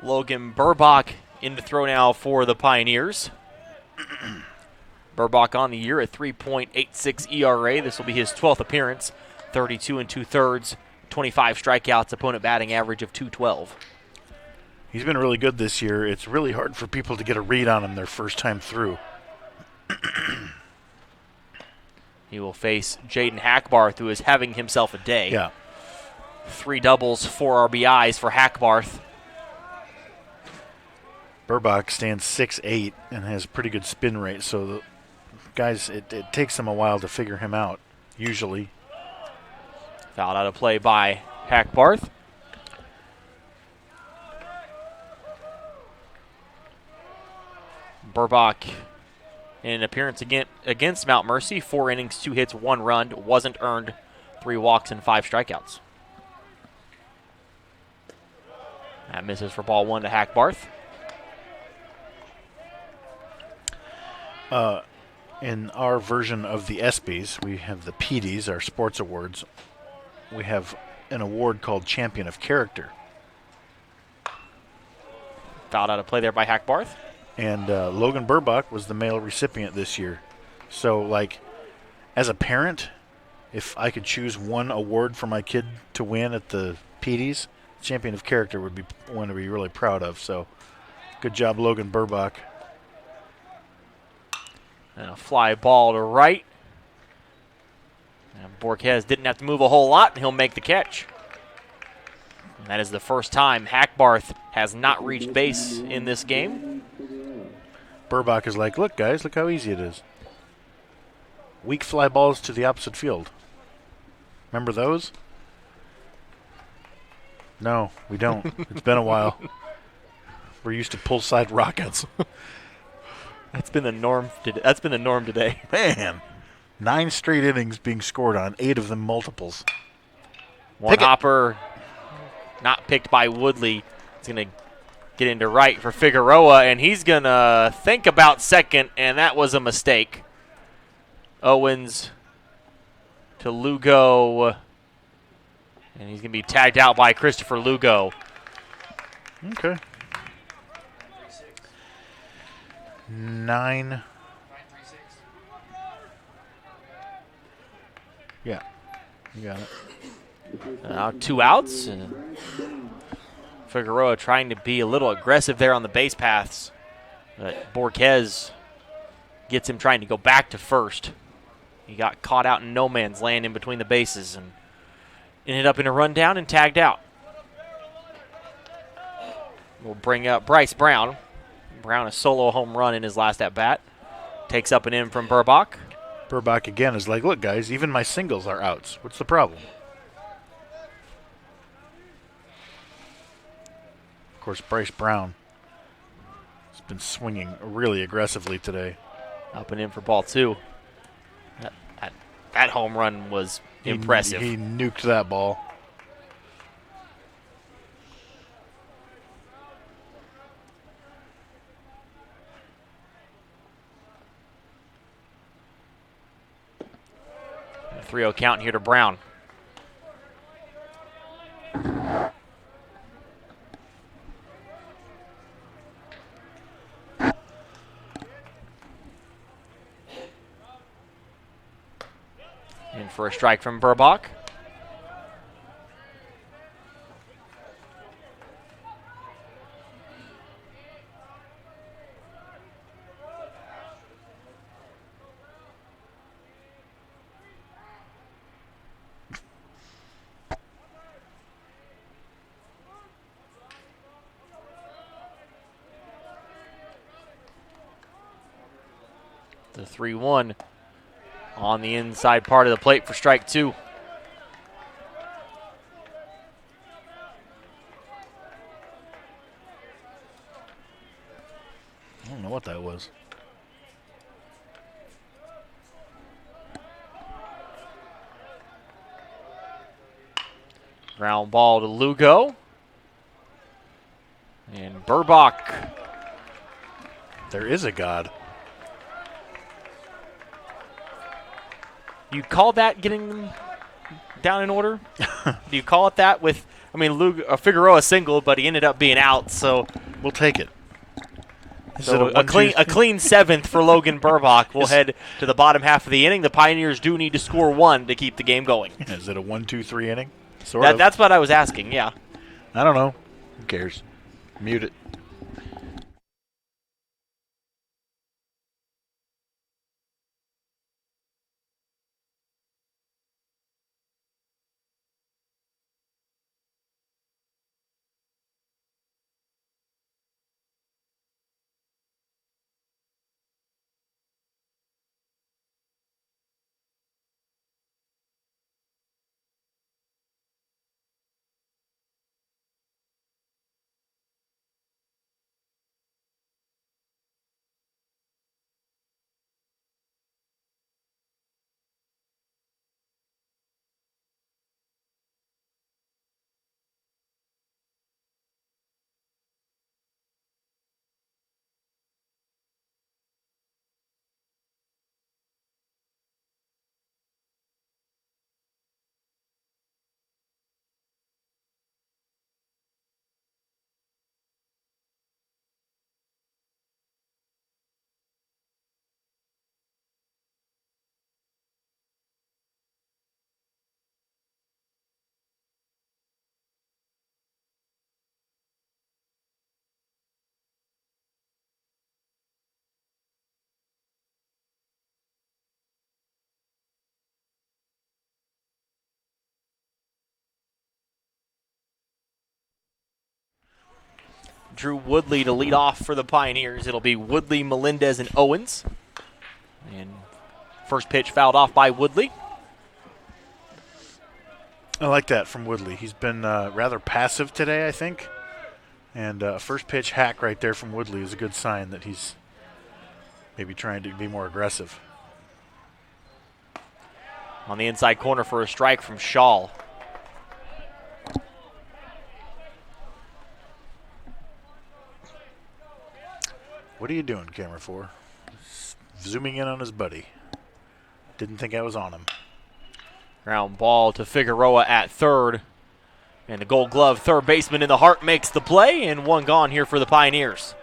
Logan Burbach in to throw now for the Pioneers. Burbach on the year at 3.86 ERA. This will be his 12th appearance. 32 2/3, 25 strikeouts, opponent batting average of .212. He's been really good this year. It's really hard for people to get a read on him their first time through. He will face Jaden Hackbarth, who is having himself a day. Yeah. 3 doubles, 4 RBIs for Hackbarth. Burbach stands 6'8" and has pretty good spin rate, so the guys, it takes them a while to figure him out, usually. Fouled out of play by Hackbarth. Burbach in an appearance against Mount Mercy, 4 innings, 2 hits, 1 run, wasn't earned, 3 walks and 5 strikeouts. That misses for ball 1 to Hackbarth. In our version of the ESPYs, we have the PDs, our sports awards. We have an award called Champion of Character. Fouled out of play there by Hackbarth. And Logan Burbach was the male recipient this year. So, like, as a parent, if I could choose one award for my kid to win at the PDs, Champion of Character would be one to be really proud of. So, good job, Logan Burbach. And a fly ball to right. And Borquez didn't have to move a whole lot, and he'll make the catch. And that is the first time Hackbarth has not reached base in this game. Burbach is like, look, guys, look how easy it is. Weak fly balls to the opposite field. Remember those? No, we don't. It's been a while. We're used to pull side rockets. That's been the norm. That's been the norm today. Man, 9 straight innings being scored on, 8 of them multiples. One hopper, not picked by Woodley. It's going to get into right for Figueroa, and he's going to think about second, and that was a mistake. Owens to Lugo, and he's going to be tagged out by Christopher Lugo. Okay. 9. Yeah, you got it. Now 2 outs. Figueroa trying to be a little aggressive there on the base paths. But Borquez gets him trying to go back to first. He got caught out in no man's land in between the bases and ended up in a rundown and tagged out. We'll bring up Bryce Brown. Brown a solo home run in his last at-bat. Takes up an in from Burbach. Burbach again is like, look, guys, even my singles are outs. What's the problem? Of course, Bryce Brown has been swinging really aggressively today. Up and in for ball 2. That home run was impressive. He nuked that ball. A 3-0 count here to Brown. In for a strike from Burbach. The 3-1 on the inside part of the plate for strike 2. I don't know what that was. Ground ball to Lugo. And Burbach. There is a God. You call that getting them down in order? Do you call it that with I mean, Figueroa singled, but he ended up being out. So we'll take it. So a clean 7th for Logan Burbach. We'll head to the bottom half of the inning. The Pioneers do need to score 1 to keep the game going. Is it a 1-2-3 inning? Sort of. That's what I was asking, yeah. I don't know. Who cares? Mute it. Drew Woodley to lead off for the Pioneers. It'll be Woodley, Melendez, and Owens. And first pitch fouled off by Woodley. I like that from Woodley. He's been rather passive today, I think. And first pitch hack right there from Woodley is a good sign that he's maybe trying to be more aggressive. On the inside corner for a strike from Shaw. What are you doing, camera 4? Zooming in on his buddy. Didn't think I was on him. Ground ball to Figueroa at third. And the Gold Glove third baseman in the heart makes the play, and one gone here for the Pioneers.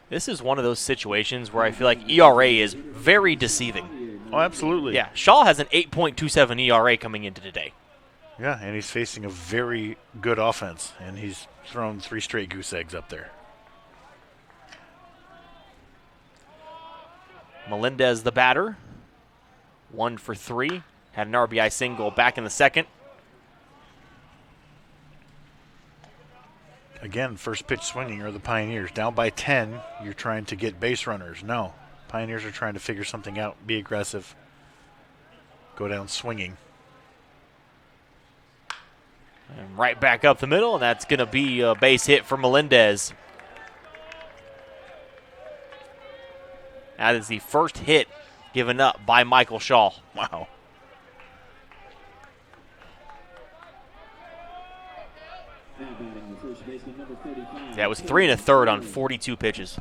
This is one of those situations where I feel like ERA is very deceiving. Oh, absolutely. Yeah, Shaw has an 8.27 ERA coming into today. Yeah, and he's facing a very good offense, and he's thrown 3 straight goose eggs up there. Melendez, the batter. 1 for 3. Had an RBI single back in the second. Again, first pitch swinging are the Pioneers. Down by 10, you're trying to get base runners. No, Pioneers are trying to figure something out, be aggressive, go down swinging. And right back up the middle, and that's going to be a base hit for Melendez. That is the first hit given up by Michael Shaw. Wow. Yeah, it was 3 1/3 on 42 pitches.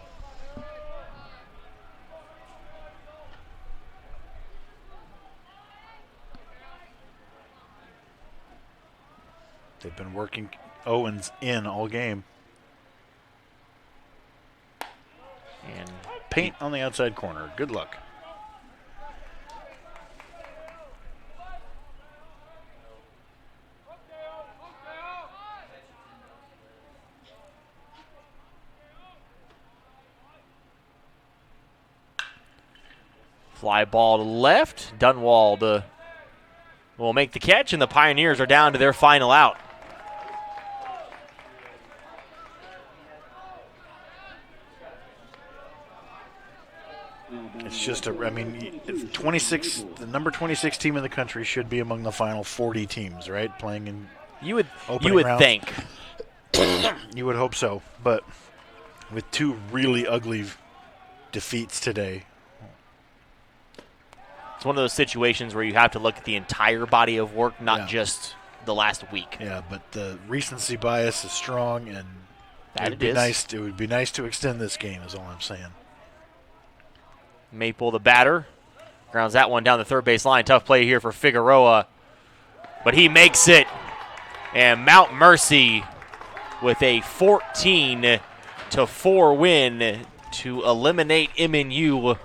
They've been working Owens in all game. And paint on the outside corner. Good luck. Fly ball to left. Dunwald will make the catch, and the Pioneers are down to their final out. It's just I mean, 26. The number 26 team in the country should be among the final 40 teams, right? Playing in you would round. think. You would hope so, but with 2 really ugly defeats today. It's one of those situations where you have to look at the entire body of work, not just the last week. Yeah, but the recency bias is strong, and it would be nice to extend this game, is all I'm saying. Maple, the batter, Grounds that one down the third base line. Tough play here for Figueroa, but he makes it. And Mount Mercy with a 14-4 win to eliminate MNU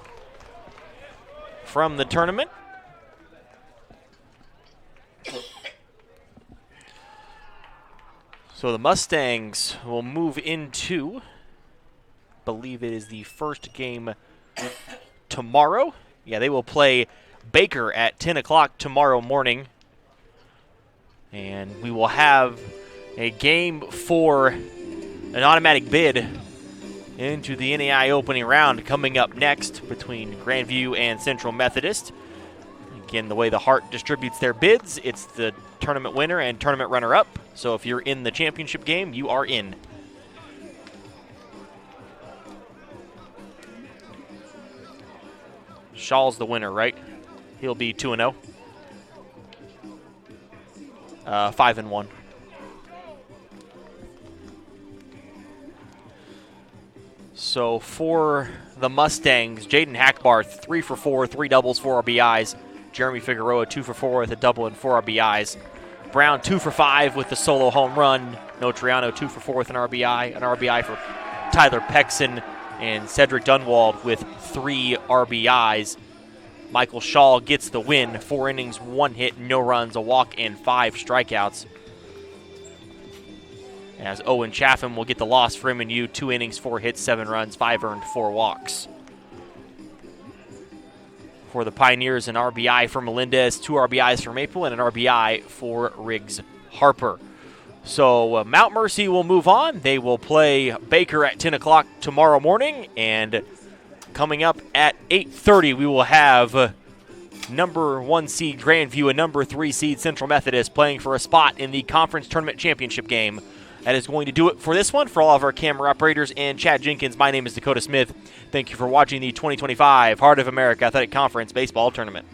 from the tournament. So the Mustangs will move into, I believe it is the first game tomorrow. Yeah, they will play Baker at 10 o'clock tomorrow morning. And we will have a game for an automatic bid into the NAI opening round coming up next between Grandview and Central Methodist. Again, the way the Heart distributes their bids, it's the tournament winner and tournament runner-up. So if you're in the championship game, you are in. Shaw's the winner, right? He'll be 2-0. 5-1. So for the Mustangs, Jaden Hackbarth, 3 for 4, 3 doubles, 4 RBIs. Jeremy Figueroa, 2 for 4 with a double and 4 RBIs. Brown, 2 for 5 with the solo home run. Notriano, 2 for 4 with an RBI for Tyler Pexon, and Cedric Dunwald with 3 RBIs. Michael Shaw gets the win. 4 innings, 1 hit, no runs, a walk, and 5 strikeouts. As Owen Chaffin will get the loss for MNU. 2 innings, 4 hits, 7 runs, 5 earned, 4 walks. For the Pioneers, an RBI for Melendez, 2 RBIs for Maple, and an RBI for Riggs Harper. So Mount Mercy will move on. They will play Baker at 10 o'clock tomorrow morning, and coming up at 8:30, we will have number 1 seed Grandview and number 3 seed Central Methodist playing for a spot in the conference tournament championship game. That is going to do it for this one. For all of our camera operators and Chad Jenkins, my name is Dakota Smith. Thank you for watching the 2025 Heart of America Athletic Conference Baseball Tournament.